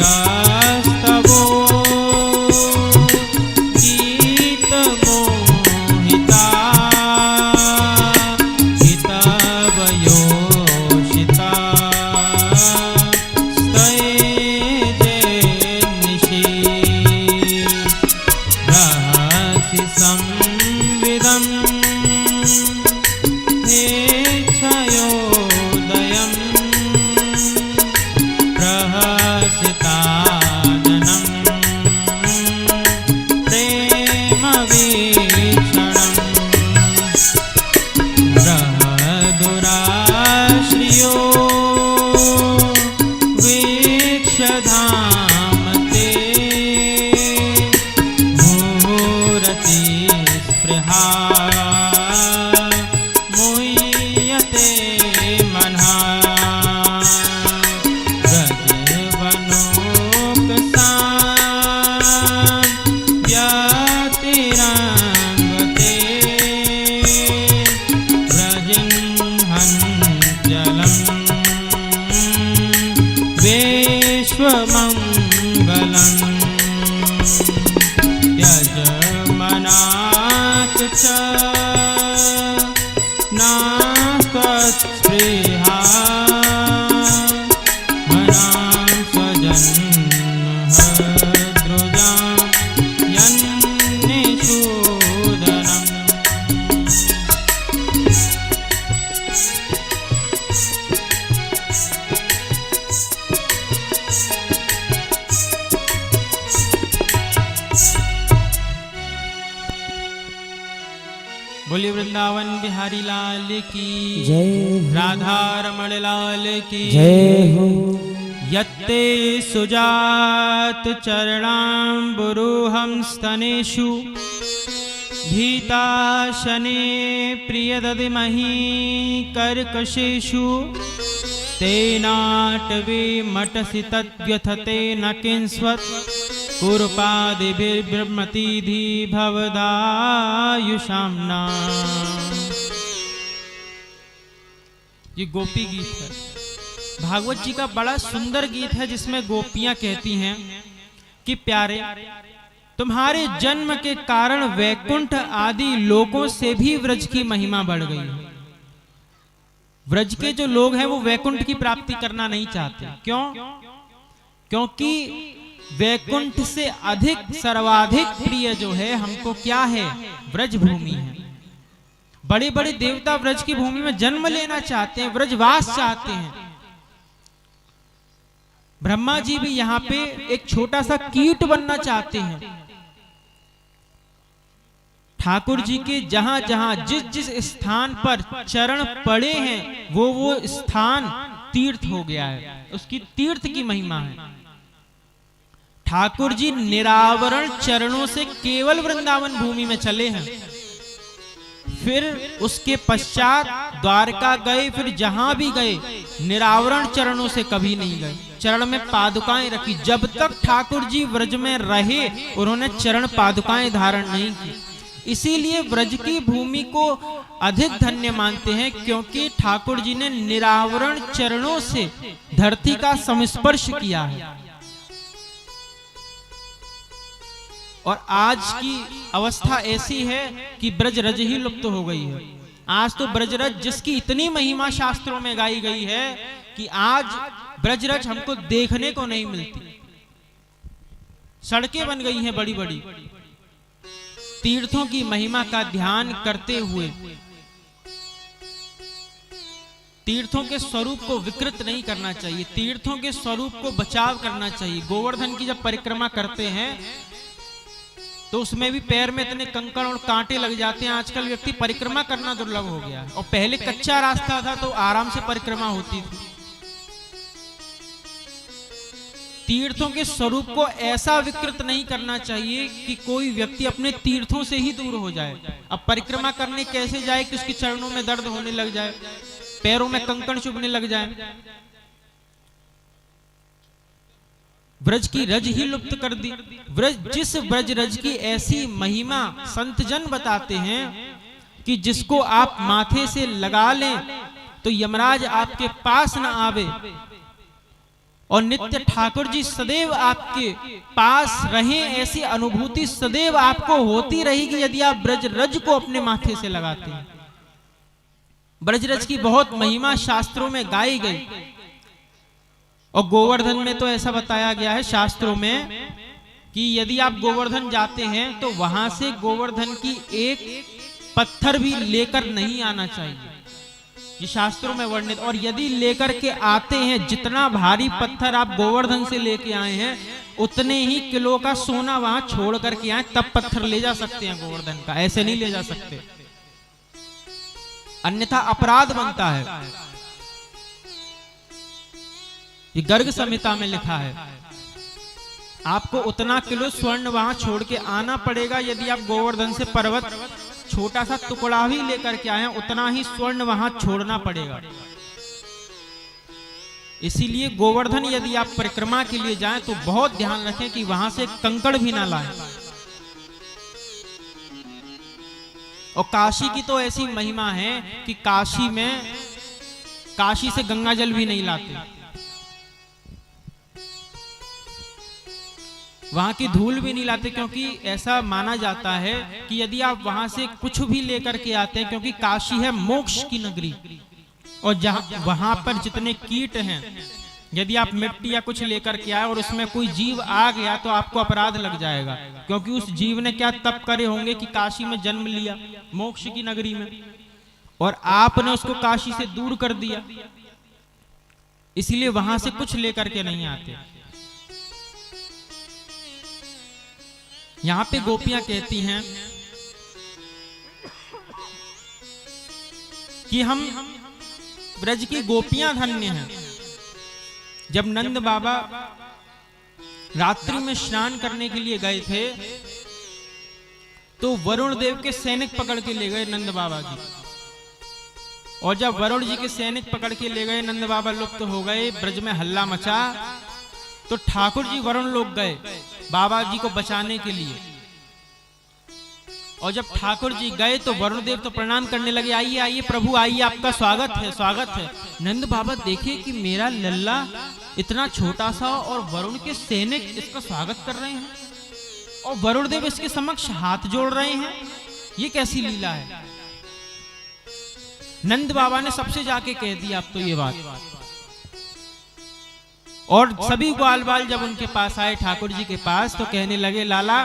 गीतमोहिता हितवयोषिता स्तैजेन्निशि रहसि संविदम् हेच्छयोदयम् प्रहसिताननं प्रेमवीक्षणम् बृहदुराश्रियो वीक्ष्यधाम ते मुहुरति स्पृहा मुह्यते मनः व्रजवनोकसां व्यतिरङ्गते व्रजिह्नञ्जलं विश्वमङ्गलम् त्यजमनात् च नास्त्वत्स्पृहा मनां स्वजन्महृद्रुजां यन्निषूदनम् बोलिए वृंदावन बिहारी लाल की जय राधा रमण लाल की जय हो। यत्ते सुजात चरणाम्बुरुहं स्तनेषु भीता शने प्रियदधिमहि कर्कशेषु तेनाटवी मटसि तद्व्यथते न किंस्वत् कुरुपादिभिर्ब्रह्मतिधि भवदायुषाम्ना। ये गोपी गीत है, भागवत जी का बड़ा सुंदर गीत है जिसमें गोपियां कहती हैं कि प्यारे तुम्हारे जन्म के कारण वैकुंठ आदि लोकों से भी व्रज की महिमा बढ़ गई है। व्रज के जो लोग हैं वो वैकुंठ की प्राप्ति करना नहीं चाहते। क्यों? क्योंकि वैकुंठ से अधिक सर्वाधिक प्रिय जो है हमको क्या है? व्रज भूमि है। बड़े बड़े देवता व्रज की भूमि में जन्म लेना चाहते हैं, व्रजवास चाहते हैं। ब्रह्मा जी भी यहाँ पे एक छोटा सा कीट बनना चाहते हैं। ठाकुर जी के जहां जहां जिस जिस स्थान पर चरण पड़े हैं वो स्थान तीर्थ हो गया है, उसकी तीर्थ की महिमा है। ठाकुर जी निरावरण चरणों से केवल वृंदावन भूमि में चले हैं, फिर उसके पश्चात द्वारका गए, फिर जहां भी गए निरावरण चरणों से कभी नहीं गए। चरण में पादुकाएं रखी, जब तक ठाकुर जी व्रज में रहे उन्होंने चरण पादुकाएं धारण नहीं की। इसीलिए व्रज की भूमि को अधिक धन्य मानते हैं, क्योंकि ठाकुर जी ने निरावरण चरणों से धरती का संस्पर्श किया है। और आज की अवस्था ऐसी है कि ब्रजरज ही लुप्त हो गई है। आज तो ब्रजरज जिसकी इतनी महिमा शास्त्रों में गाई गई है कि आज ब्रजरज हमको देखने को नहीं मिलती। सड़कें बन गई हैं बड़ी बड़ी। तीर्थों की महिमा का ध्यान करते हुए तीर्थों के स्वरूप को विकृत नहीं करना चाहिए, तीर्थों के स्वरूप को बचाव करना चाहिए। गोवर्धन की जब परिक्रमा करते हैं तो उसमें भी पैर में इतने कंकड़ और कांटे लग जाते हैं। आजकल व्यक्ति परिक्रमा करना दुर्लभ हो गया है, और पहले कच्चा रास्ता था तो आराम से परिक्रमा होती थी। तीर्थों के स्वरूप को ऐसा विकृत नहीं करना चाहिए कि कोई व्यक्ति अपने तीर्थों से ही दूर हो जाए। अब परिक्रमा करने कैसे जाए कि उसके चरणों में दर्द होने लग जाए, पैरों में कंकड़ चुभने लग जाए। ब्रज की रज ही लुप्त कर दी। जिस ब्रज रज की ऐसी महिमा संत जन बताते हैं कि जिसको आप माथे से लगा लें तो यमराज आपके पास न आवे, और नित्य ठाकुर जी सदैव आपके पास रहें, ऐसी अनुभूति सदैव आपको होती रहेगी यदि आप ब्रज रज को अपने माथे से लगाते हैं। ब्रजरज की बहुत महिमा शास्त्रों में गाई गई, और गोवर्धन में तो ऐसा बताया गया है शास्त्रों में कि यदि आप गोवर्धन जाते हैं तो वहां से गोवर्धन की एक पत्थर भी लेकर नहीं आना चाहिए, ये शास्त्रों में वर्णित। और यदि लेकर के आते हैं, जितना भारी पत्थर आप गोवर्धन से लेके आए हैं उतने ही किलो का सोना वहां छोड़ करके आए, तब पत्थर ले जा सकते हैं गोवर्धन का, ऐसे नहीं ले जा सकते, अन्यथा अपराध बनता है। ये गर्ग संहिता में लिखा है, आपको उतना किलो स्वर्ण वहां छोड़ के आना पड़ेगा। यदि आप गोवर्धन से पर्वत छोटा सा टुकड़ा भी लेकर के आए, उतना ही स्वर्ण वहां छोड़ना पड़ेगा। इसीलिए गोवर्धन यदि आप परिक्रमा के लिए जाएं तो बहुत ध्यान रखें कि वहां से कंकड़ भी ना लाएं। और काशी की तो ऐसी महिमा है कि काशी से गंगा जल भी नहीं लाते, वहां की धूल भी नहीं लाते, क्योंकि ऐसा माना जाता है कि यदि आप वहां से कुछ भी लेकर के आते हैं, क्योंकि काशी है मोक्ष की नगरी, और जहां वहां पर जितने कीट हैं, यदि आप मिट्टी या कुछ लेकर के आए और उसमें कोई जीव आ गया तो आपको अपराध लग जाएगा, क्योंकि उस जीव ने क्या तप करे होंगे कि काशी में जन्म लिया, मोक्ष की नगरी में, और आपने उसको काशी से दूर कर दिया। इसलिए वहां से कुछ लेकर के नहीं आते। यहां पे गोपियां कहती हैं कि हम ब्रज की गोपियां धन्य हैं। जब नंद बाबा रात्रि में स्नान करने के लिए गए थे तो वरुण देव के सैनिक पकड़ के ले गए नंद बाबा जी, और जब वरुण जी के सैनिक पकड़ के ले गए, नंद बाबा लुप्त हो गए, ब्रज में हल्ला मचा, तो ठाकुर जी वरुण लोग गए बाबा जी को बचाने के लिए। और जब ठाकुर जी गए तो वरुण देव तो प्रणाम करने लगे, आइए आइए प्रभु आइए, आपका स्वागत है स्वागत है। नंद बाबा देखे कि मेरा लल्ला इतना छोटा सा और वरुण के सैनिक इसका स्वागत कर रहे हैं, और वरुण देव इसके समक्ष हाथ जोड़ रहे हैं, ये कैसी लीला है। नंद बाबा ने सबसे जाके कह दिया अब तो ये बात, और सभी ग्वाल बाल जब उनके पास आए ठाकुर जी के पास तो कहने लगे, लाला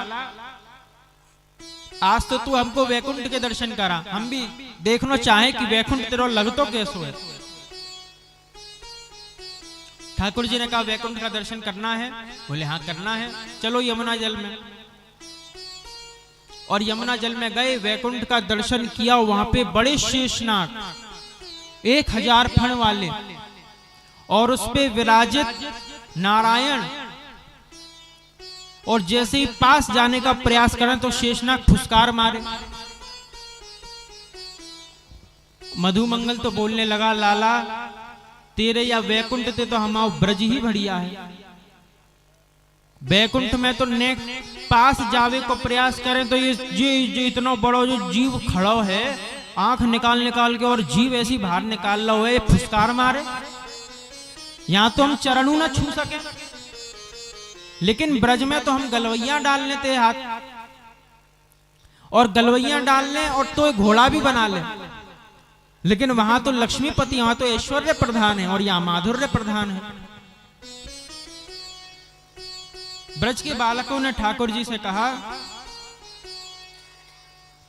आज तो तू हमको वैकुंठ के दर्शन करा, हम भी देखना चाहे कि वैकुंठ तेरा लगतो कैसो है। ठाकुर जी ने कहा वैकुंठ का दर्शन करना है? बोले हाँ करना है, चलो यमुना जल में। और यमुना जल में गए, वैकुंठ का दर्शन किया। वहां पे बड़े शेषनाग 1000 फण वाले, और उस पे विराजित नारायण, और जैसे ही पास जाने का प्रयास करें तो शेषनाग फुसकार मारे। मधुमंगल तो बोलने लगा, लाला तेरे या वैकुंठ ते तो हमारा ब्रज ही बढ़िया है, वैकुंठ में तो ने पास जावे को प्रयास करें तो ये इतना बड़ा जो जीव खड़ा है, आंख निकाल निकाल के और जीव ऐसी बाहर निकाल रहा है, फुसकार मारे। यहां तो हम चरणों ना छू सके, लेकिन ब्रज में तो हम गलवैया डाल लेते हाथ, और गलवैया डाल लें और तो घोड़ा भी बना लें, लेकिन वहां तो लक्ष्मीपति, वहां तो ऐश्वर्य प्रधान है और यहाँ माधुर्य प्रधान है। ब्रज के बालकों ने ठाकुर जी से कहा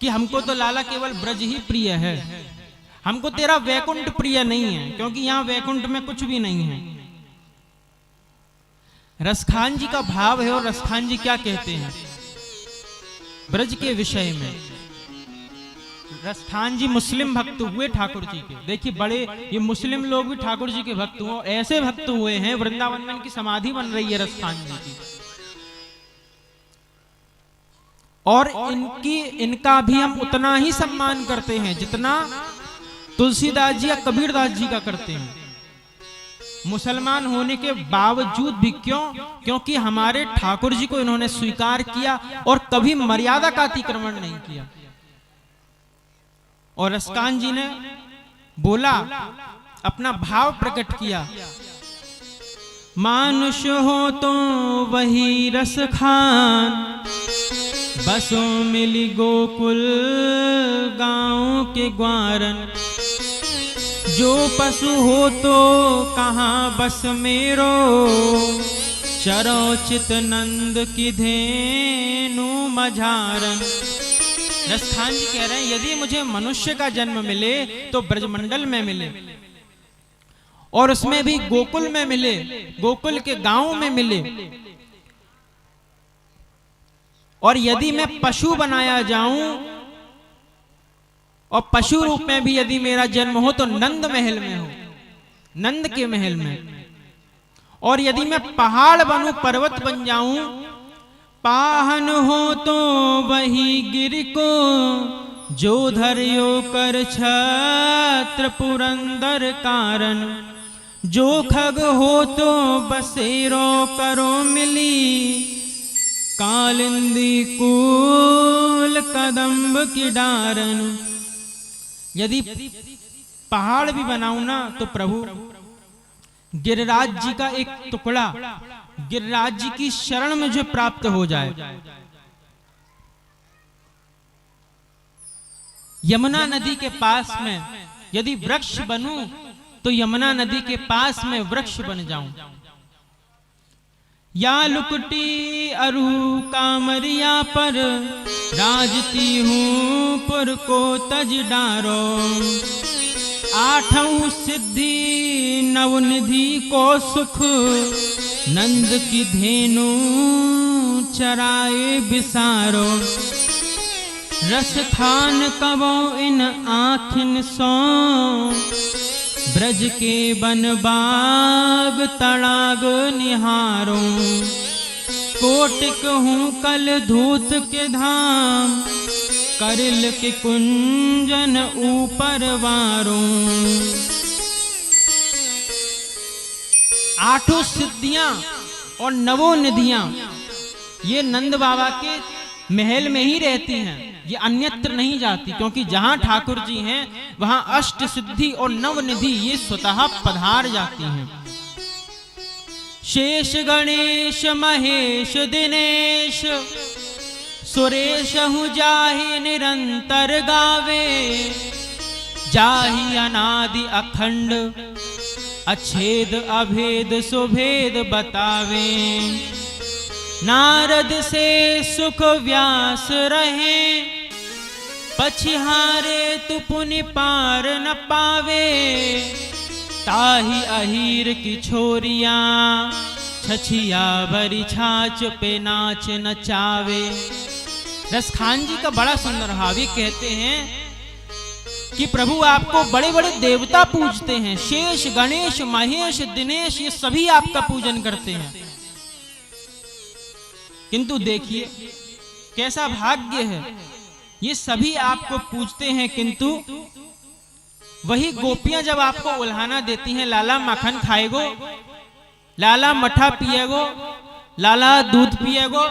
कि हमको तो लाला केवल ब्रज ही प्रिय है, हमको तेरा वैकुंठ प्रिय नहीं है, क्योंकि यहाँ वैकुंठ में कुछ भी नहीं है। रसखान जी का भाव है, और रसखान जी क्या कहते हैं ब्रज के विषय में। रसखान जी मुस्लिम भक्त हुए ठाकुर जी के। देखिए बड़े ये मुस्लिम लोग भी ठाकुर जी के भक्त हुए, ऐसे भक्त हुए हैं वृंदावन में इनकी समाधि बन रही है रसखान जी की। और इनका भी हम उतना ही सम्मान करते हैं जितना तुलसीदास जी या कबीरदास जी का करते हैं, मुसलमान होने के बावजूद भी। क्यों? क्योंकि हमारे ठाकुर जी को इन्होंने स्वीकार किया और कभी मर्यादा का अतिक्रमण नहीं किया। और रसखान जी ने बोला, अपना भाव प्रकट किया, मानुष हो तो वही रसखान, बसों मिली गोकुल गांव के ग्वारन, जो पशु हो तो कहाँ बस मेरो, चरोचित नंद की धेनु मझारन। रसखान जी कह रहे हैं, यदि मुझे मनुष्य का जन्म मिले तो ब्रजमंडल में मिले, और उसमें भी गोकुल में मिले, गोकुल के गांव में मिले। और यदि मैं पशु बनाया जाऊं और पशु रूप में भी यदि मेरा जन्म हो तो नंद महल में हो, नंद के महल में। और यदि मैं पहाड़ बनूं, पर्वत बन जाऊं, पाहन हो तो वही गिर को, जो धर्यो कर छत्र पुरंदर कारण, जो खग हो तो बसेरो करो मिली, कालिंदी कूल कदम्ब की डारन। यदि पहाड़ भी बनाऊं ना तो प्रभु गिरिराज जी का एक टुकड़ा गिरिराज जी की शरण में जो प्राप्त हो जाए। यमुना नदी के पास में यदि वृक्ष बनूं तो यमुना नदी के पास में वृक्ष बन जाऊं। या लुकटी अरु कामरिया पर, राजती हूं पुर को तज डारो, आठों सिद्धि नवनिधि को सुख, नंद की धेनु चराए बिसारो, रसखान कबो इन आँखिन सो, ब्रज के बन बाग तड़ाग निहारो, कोटिक हूँ कल धूत के धाम, करिल के कुंजन ऊपर वारो। आठों सिद्धियां और नवों निधियां ये नंद बाबा के महल में ही रहती हैं, ये अन्यत्र नहीं जाती, क्योंकि जहां ठाकुर जी हैं वहां अष्ट सिद्धि और नव निधि ये स्वतः पधार जाती हैं। शेष गणेश महेश दिनेश, सुरेश हूँ जाहि निरंतर गावे, जाहि अनादि अखंड अच्छेद अभेद सुभेद बतावे, नारद से सुख व्यास रहे, पछिहारे तु पुनि पार न पावे, ताही अहीर की छोरिया, छछिया भरी छाछ पे नाच नचावे। रसखान जी का बड़ा सुंदर भाव, कहते हैं कि प्रभु आपको बड़े बड़े देवता पूजते हैं, शेष गणेश महेश दिनेश ये सभी आपका पूजन करते हैं, किंतु देखिए कैसा भाग्य है, ये सभी आपको पूजते हैं, किंतु वही गोपियां जब आपको उल्हाना देती हैं, लाला मक्खन खाएगो, लाला मठा पिएगो, लाला दूध पिएगो,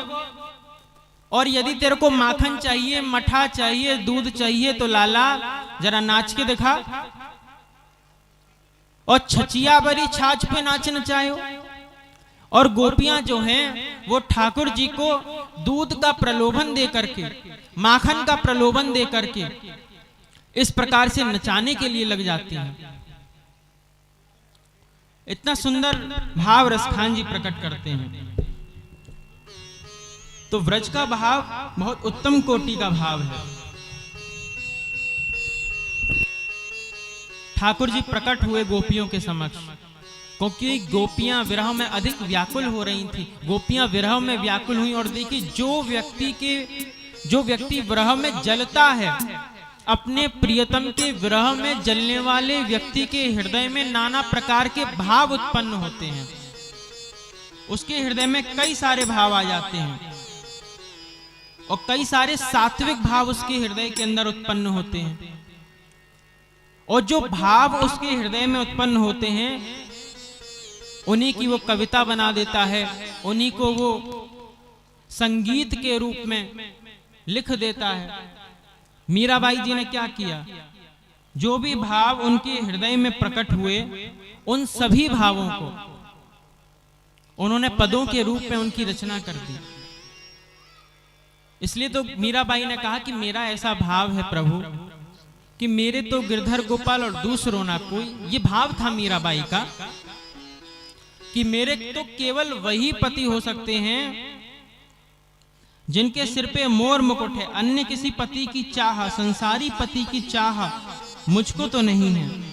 और यदि तेरे को माखन चाहिए, मठा चाहिए, दूध चाहिए तो लाला जरा नाच के दिखा, और छचिया भरी छाछ पे नाच नचायो। और गोपियां जो हैं वो ठाकुर जी को दूध का प्रलोभन दे करके, माखन का प्रलोभन दे करके इस प्रकार से नचाने के लिए लग जाती हैं। इतना सुंदर भाव रसखान जी प्रकट करते हैं। तो व्रज का भाव बहुत उत्तम कोटि का भाव है। ठाकुर जी प्रकट हुए गोपियों के समक्ष, क्योंकि गोपियां विरह में अधिक व्याकुल हो रही थी। गोपियां विरह में व्याकुल हुई और देखी जो व्यक्ति विरह में जलता है, अपने प्रियतम के विरह में जलने वाले व्यक्ति के हृदय में नाना प्रकार के भाव उत्पन्न होते हैं। उसके हृदय में कई सारे भाव आ जाते हैं और कई सारे सात्विक भाव उसके हृदय के अंदर उत्पन्न होते हैं। और जो भाव उसके हृदय में उत्पन्न होते हैं उन्हीं की वो कविता बना देता है, उन्हीं को वो संगीत के रूप में लिख देता है। मीराबाई जी ने क्या किया, जो भी भाव उनके हृदय में प्रकट हुए उन सभी भावों को उन्होंने पदों के रूप में उनकी रचना कर दी। इसलिए तो मीराबाई ने कहा कि मेरा ऐसा भाव है प्रभु कि मेरे तो गिरधर गोपाल और दूसरों ना कोई। ये भाव था मीराबाई का कि मेरे तो केवल वही पति हो सकते हैं जिनके सिर पे मोर मुकुट है। अन्य किसी पति की चाह, संसारी पति की चाह मुझको तो नहीं है।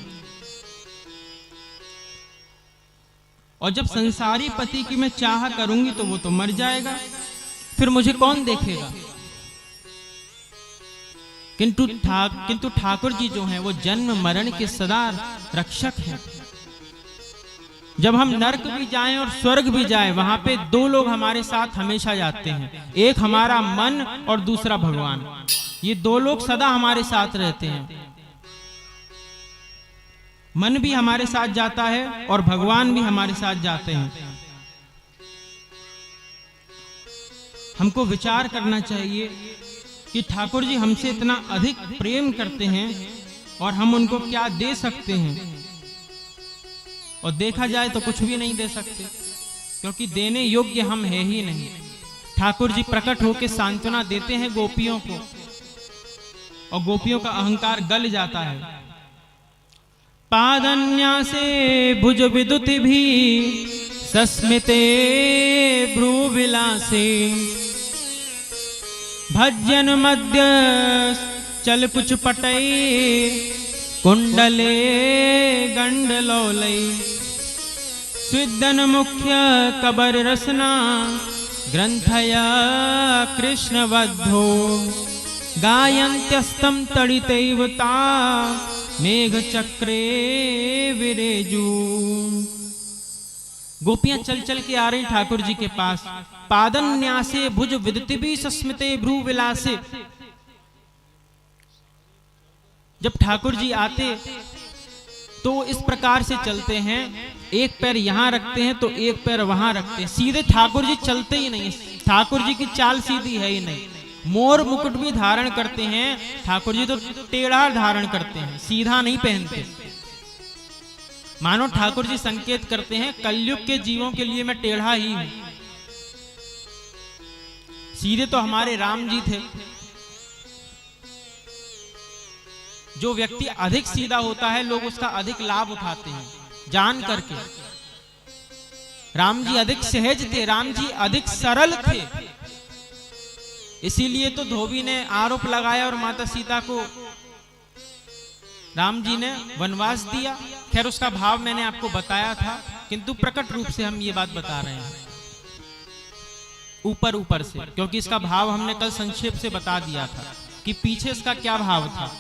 और जब संसारी पति की मैं चाह करूंगी तो वो तो मर जाएगा, फिर मुझे कौन देखेगा। किंतु ठाकुर जी जो हैं वो जन्म मरण के सदा रक्षक हैं। जब हम नरक भी जाएं और स्वर्ग भी जाएं, वहां पे दो लोग हमारे साथ हमेशा जाते हैं, एक हमारा मन और दूसरा भगवान। ये दो लोग सदा हमारे साथ रहते हैं। मन भी हमारे साथ जाता है और भगवान भी हमारे साथ जाते हैं। हमको विचार करना चाहिए कि ठाकुर जी हमसे इतना अधिक प्रेम करते हैं और हम उनको क्या दे सकते हैं। और देखा जाए तो कुछ भी नहीं दे सकते, क्योंकि देने योग्य हम है ही नहीं। ठाकुर जी प्रकट होकर सांत्वना देते हैं गोपियों को और गोपियों का अहंकार गल जाता है। पादन्यासे भुज विदुति भी सस्मिते भ्रूविलासे भजन मध्य चल कुछ पटई कुंडले गंडलोलई स्विदन मुख्य कबर रसना ग्रंथया कृष्ण बद्धो गायन्त्यस्तं तडितैव ता मेघ चक्रे विरेजू। गोपियां चल चल के आ रही ठाकुर जी के पास। पादन न्यासे भुज विदति भी सस्मिते भ्रू विलासे। जब ठाकुर जी आते तो इस प्रकार से चलते हैं, एक पैर यहां रखते हैं तो एक पैर वहां रखते हैं। सीधे ठाकुर जी चलते ही नहीं, ठाकुर जी की चाल सीधी है ही नहीं। मोर मुकुट भी धारण करते हैं, ठाकुर जी तो टेढ़ा धारण करते हैं, सीधा नहीं पहनते। मानो ठाकुर जी संकेत करते हैं कलयुग के जीवों के लिए मैं टेढ़ा ही हूं। सीधे तो हमारे राम जी थे। जो व्यक्ति अधिक सीधा होता है लोग उसका अधिक लाभ उठाते हैं जान करके। राम जी अधिक सहज थे, राम जी अधिक सरल थे। इसीलिए तो धोबी ने आरोप लगाया और माता सीता को राम जी ने वनवास दिया। खैर उसका भाव मैंने आपको बताया था, किंतु प्रकट रूप से हम ये बात बता रहे हैं ऊपर ऊपर से, क्योंकि इसका भाव हमने कल संक्षेप से बता दिया था कि पीछे इसका क्या भाव था।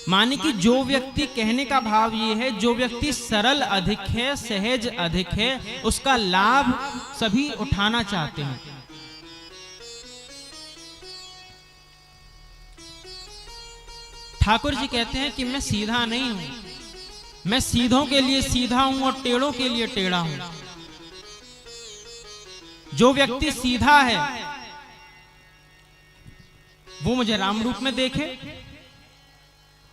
माने कि जो व्यक्ति, कहने का भाव ये है, जो व्यक्ति सरल अधिक है, सहज अधिक है, उसका लाभ सभी उठाना चाहते हैं। ठाकुर जी कहते हैं कि मैं सीधा नहीं हूं, मैं सीधों के लिए सीधा हूं और टेढ़ों के लिए टेढ़ा हूं। जो व्यक्ति सीधा है वो मुझे राम रूप में देखे,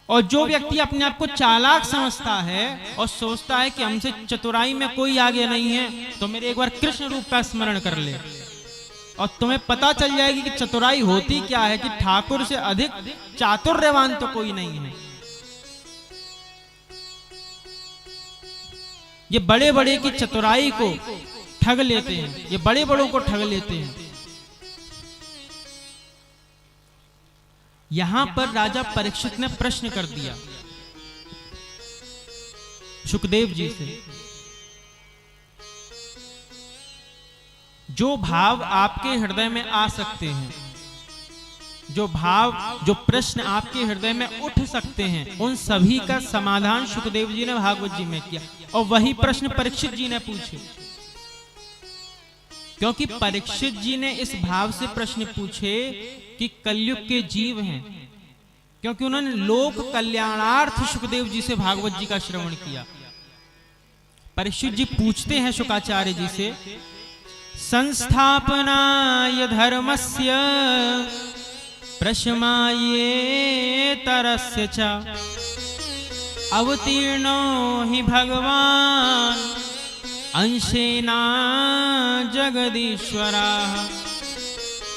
और जो व्यक्ति अपने आप को चालाक समझता है और सोचता है कि हमसे चतुराई में कोई आगे नहीं है, तो मेरे एक बार कृष्ण रूप का स्मरण कर ले और तुम्हें पता चल जाएगी कि चतुराई होती क्या है, कि ठाकुर से अधिक चातुर्यवान तो कोई नहीं है। ये बड़े बड़े की चतुराई को ठग लेते हैं, ये बड़े बड़ों को ठग लेते हैं। यहां पर राजा परीक्षित ने प्रश्न कर दिया सुखदेव जी से, जो भाव आपके हृदय में आ सकते हैं, जो भाव, जो प्रश्न आपके हृदय में उठ सकते हैं, उन सभी का समाधान सुखदेव जी ने भागवत जी में किया। और वही प्रश्न परीक्षित जी ने पूछे, क्योंकि परीक्षित जी ने इस भाव से प्रश्न पूछे कि कलयुग के जीव हैं, क्योंकि उन्होंने लोक कल्याणार्थ सुखदेव जी से भागवत जी का श्रवण किया। परीक्षित जी पूछते हैं शुकाचार्य जी से, संस्थापनाय धर्मस्य प्रशमाये तरस्य च अवतीर्णो हि भगवान अंशेना जगदीश्वरा।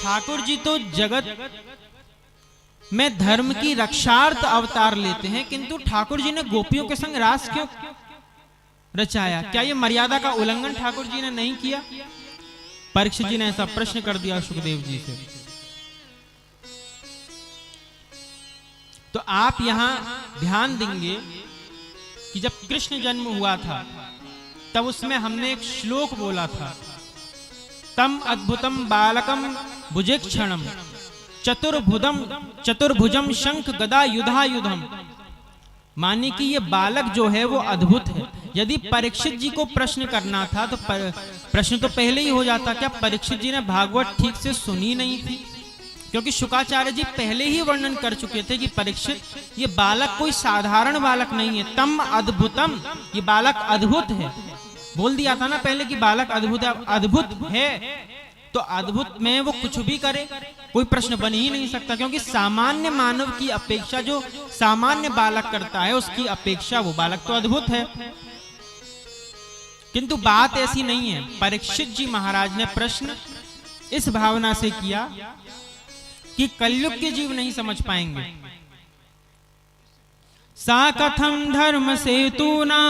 ठाकुर जी तो जगत में धर्म की रक्षार्थ अवतार लेते हैं, किंतु ठाकुर जी ने गोपियों के संग रास क्यों रचाया? क्या ये मर्यादा का उल्लंघन ठाकुर जी ने नहीं किया? परीक्षित जी ने ऐसा प्रश्न कर दिया सुखदेव जी से। तो आप यहां ध्यान देंगे कि जब कृष्ण जन्म हुआ था तब उसमें हमने एक श्लोक बोला था, तम अद्भुतम बालकम भुजेक्षणम चतुर्भुजम शंख गदा युधायुधम। माने कि ये बालक जो है वो अद्भुत है। यदि परीक्षित जी को प्रश्न करना था तो प्रश्न तो पहले ही हो जाता, क्या परीक्षित जी ने भागवत ठीक से सुनी नहीं थी? क्योंकि शुकाचार्य जी पहले ही वर्णन कर चुके थे कि परीक्षित, ये बालक कोई साधारण बालक नहीं है, तम अद्भुतम, ये बालक अद्भुत है। बोल दिया था ना पहले कि बालक अद्भुत है। अद्भुत है तो अद्भुत में वो कुछ भी करे, कोई प्रश्न बन ही नहीं सकता, क्योंकि सामान्य मानव की अपेक्षा जो सामान्य बालक करता है उसकी अपेक्षा वो बालक तो अद्भुत है। किंतु बात ऐसी नहीं है। परीक्षित जी महाराज ने प्रश्न इस भावना से किया कि कलयुग के जीव नहीं समझ पाएंगे। सा कथम धर्म सेतूना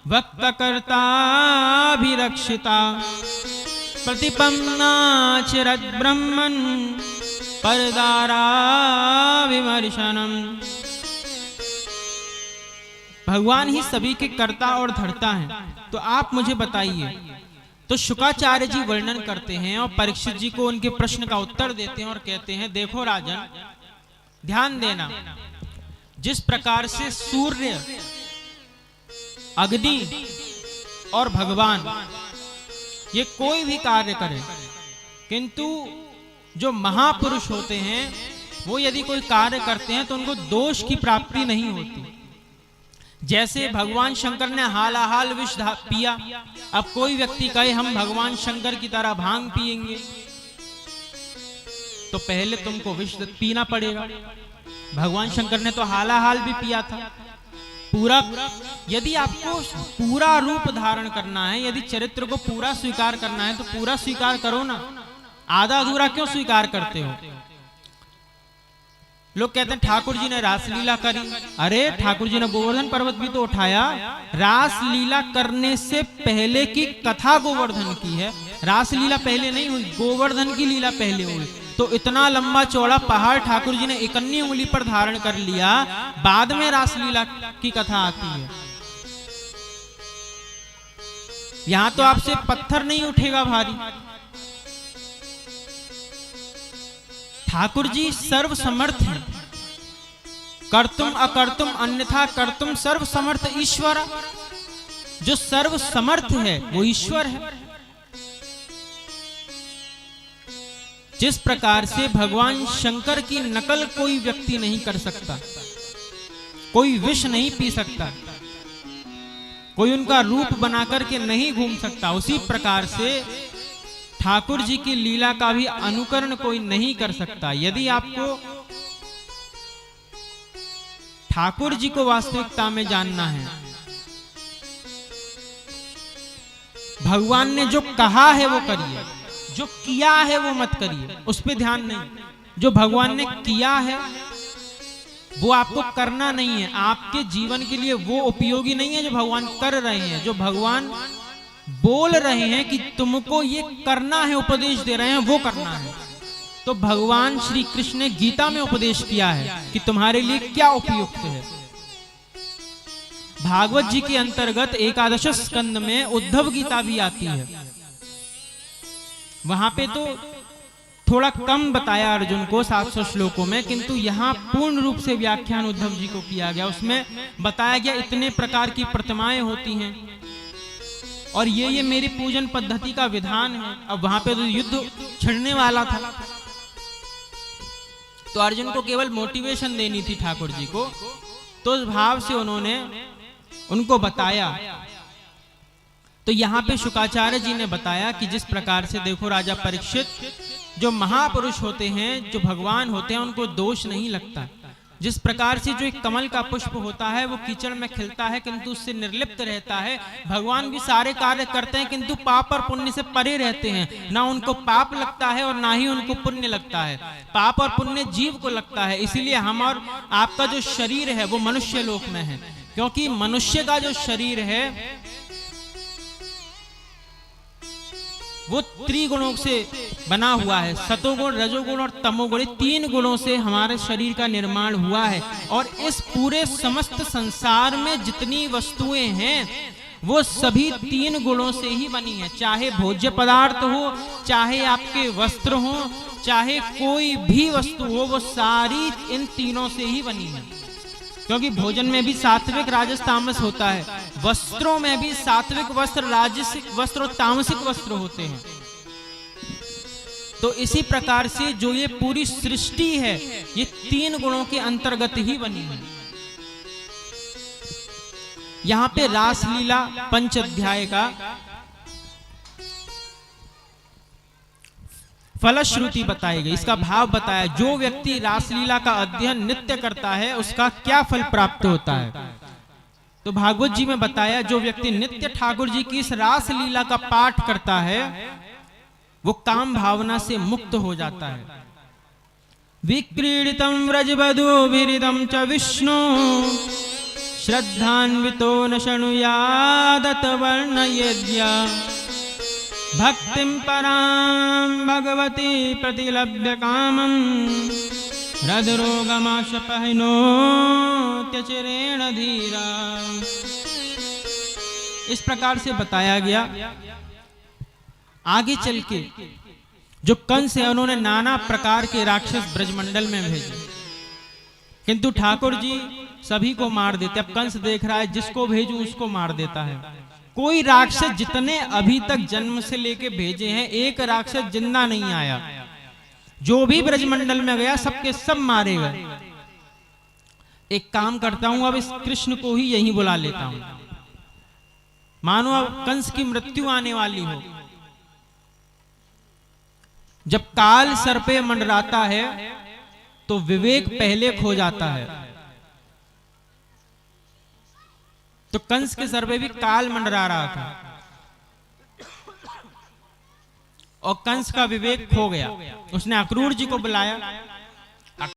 वक्त कर्ता अभिरक्षिता प्रतिपन्ना चिरद ब्रह्मन परदारा विमर्शनम। भगवान ही सभी के कर्ता और धर्ता हैं, तो आप मुझे बताइए। तो शुकाचार्य जी वर्णन करते हैं और परीक्षित जी को उनके प्रश्न का उत्तर देते हैं और कहते हैं, देखो राजन, ध्यान देना, जिस प्रकार से सूर्य, अग्नि और भगवान ये कोई भी कार्य करें, किंतु जो महापुरुष होते हैं वो यदि कोई कार्य करते हैं तो उनको दोष की प्राप्ति नहीं होती। जैसे भगवान शंकर ने हालाहाल विष पिया, अब कोई व्यक्ति कहे हम भगवान शंकर की तरह भांग पिएंगे, तो पहले तुमको विष पीना पड़ेगा। भगवान शंकर ने तो हालाहाल भी पिया था। पूरा, यदि आपको पूरा रूप धारण करना है, यदि चरित्र को पूरा स्वीकार करना है तो पूरा स्वीकार करो ना, आधा अधूरा क्यों स्वीकार करते हो? लोग कहते हैं ठाकुर जी ने रासलीला करी। अरे ठाकुर जी ने गोवर्धन पर्वत भी तो उठाया। रासलीला करने से पहले की कथा गोवर्धन की है, रासलीला पहले नहीं हुई, गोवर्धन की लीला पहले हुई। तो इतना लंबा चौड़ा पहाड़ ठाकुर जी ने इकन्नी उंगली पर धारण कर लिया, बाद में रासलीला की कथा आती है। यहां तो आपसे पत्थर नहीं उठेगा भारी। ठाकुर जी सर्व समर्थ हैं, कर्तुम अकर्तुम अन्यथा कर्तुम सर्व समर्थ ईश्वर। जो सर्व समर्थ है वो ईश्वर है। जिस प्रकार से भगवान शंकर की नकल कोई व्यक्ति नहीं कर सकता, कोई विष नहीं पी सकता, कोई उनका रूप बनाकर के नहीं घूम सकता, उसी प्रकार से ठाकुर जी की लीला का भी अनुकरण कोई नहीं कर सकता। यदि आपको ठाकुर जी को वास्तविकता में जानना है, भगवान ने जो कहा है वो करिए, जो किया है वो मत करिए, उस पे ध्यान नहीं। जो भगवान ने किया है वो आपको करना नहीं है, आपके जीवन के लिए वो उपयोगी नहीं है जो भगवान कर रहे हैं। जो भगवान बोल रहे हैं कि तुमको ये करना है, उपदेश दे रहे हैं, वो करना है। तो भगवान श्री कृष्ण ने गीता में उपदेश किया है कि तुम्हारे लिए क्या उपयुक्त है। भागवत जी के अंतर्गत एकादश स्कंद में उद्धव गीता भी आती है। वहां पे तो थोड़ा कम बताया अर्जुन को 700 श्लोकों में, किंतु यहाँ पूर्ण रूप से व्याख्यान उद्धव जी को किया गया। उसमें बताया गया इतने प्रकार की प्रतिमाएं होती हैं और ये मेरी पूजन पद्धति का विधान है। अब वहां पे तो युद्ध छिड़ने वाला था, तो अर्जुन को केवल मोटिवेशन देनी थी ठाकुर जी को, तो उस भाव से उन्होंने उनको बताया। तो यहाँ पे शुकाचार्य जी ने बताया कि जिस प्रकार से देखो राजा परीक्षित, जो महापुरुष होते हैं, जो भगवान होते हैं, उनको दोष नहीं लगता। जिस प्रकार से जो एक कमल का पुष्प होता है वो कीचड़ में खिलता है किंतु उससे निर्लिप्त रहता है, भगवान भी सारे कार्य करते हैं किंतु पाप और पुण्य से परे रहते हैं। ना उनको पाप लगता है और ना ही उनको पुण्य लगता है। पाप और पुण्य जीव को लगता है। इसीलिए हम और आपका जो शरीर है वो मनुष्य लोक में है, क्योंकि मनुष्य का जो शरीर है वो त्रिगुणों से बना हुआ है। सतोगुण, रजोगुण और तमोगुण, 3 गुणों से हमारे शरीर का निर्माण हुआ है। और इस पूरे समस्त संसार में जितनी वस्तुएं हैं वो सभी 3 गुणों से ही बनी है। चाहे भोज्य पदार्थ हो, चाहे आपके वस्त्र हो, चाहे कोई भी वस्तु हो, वो सारी इन तीनों से ही बनी है। क्योंकि भोजन में भी सात्विक राजस तामस होता है, वस्त्रों में भी सात्विक वस्त्र, राजसिक वस्त्र और तामसिक वस्त्र होते हैं। तो इसी प्रकार से जो ये पूरी सृष्टि है ये 3 गुणों के अंतर्गत ही बनी है। यहां पे रासलीला 5 अध्याय का फलश्रुति बताई गई, इसका भाव बताया। जो व्यक्ति रासलीला का अध्ययन नित्य करता है उसका क्या फल प्राप्त होता है। तो भागवत जी में बताया जो व्यक्ति नित्य ठाकुर जी की इस रासलीला का पाठ करता है वो काम भावना से मुक्त हो जाता है। विक्रीडितम व्रजवधूभिरिदं च विष्णु श्रद्धान्वितो न शृणुयादत वर्णयेद्या भक्तिं परां भगवती प्रतिलभ्य कामं हृदरोगमाशपहिनो त्यचिरेण धीरा। इस प्रकार से बताया गया। आगे चल के जो कंस है उन्होंने नाना प्रकार के राक्षस ब्रजमंडल में भेजे, किंतु ठाकुर जी सभी को मार देते। अब कंस देख रहा है जिसको भेजूं उसको मार देता है। कोई राक्षस जितने अभी तक जन्म से लेके भेजे हैं एक राक्षस जिंदा नहीं आया। जो भी ब्रजमंडल में गया सबके सब मारे गए। एक काम करता हूं, अब इस कृष्ण को ही यहीं बुला लेता हूं। मानो अब कंस की मृत्यु आने वाली हो। जब काल सर पे मंडराता है तो विवेक पहले खो जाता है। तो कंस के सर पे भी काल मंडरा रहा था और कंस का विवेक खो गया। उसने अक्रूर जी को बुलाया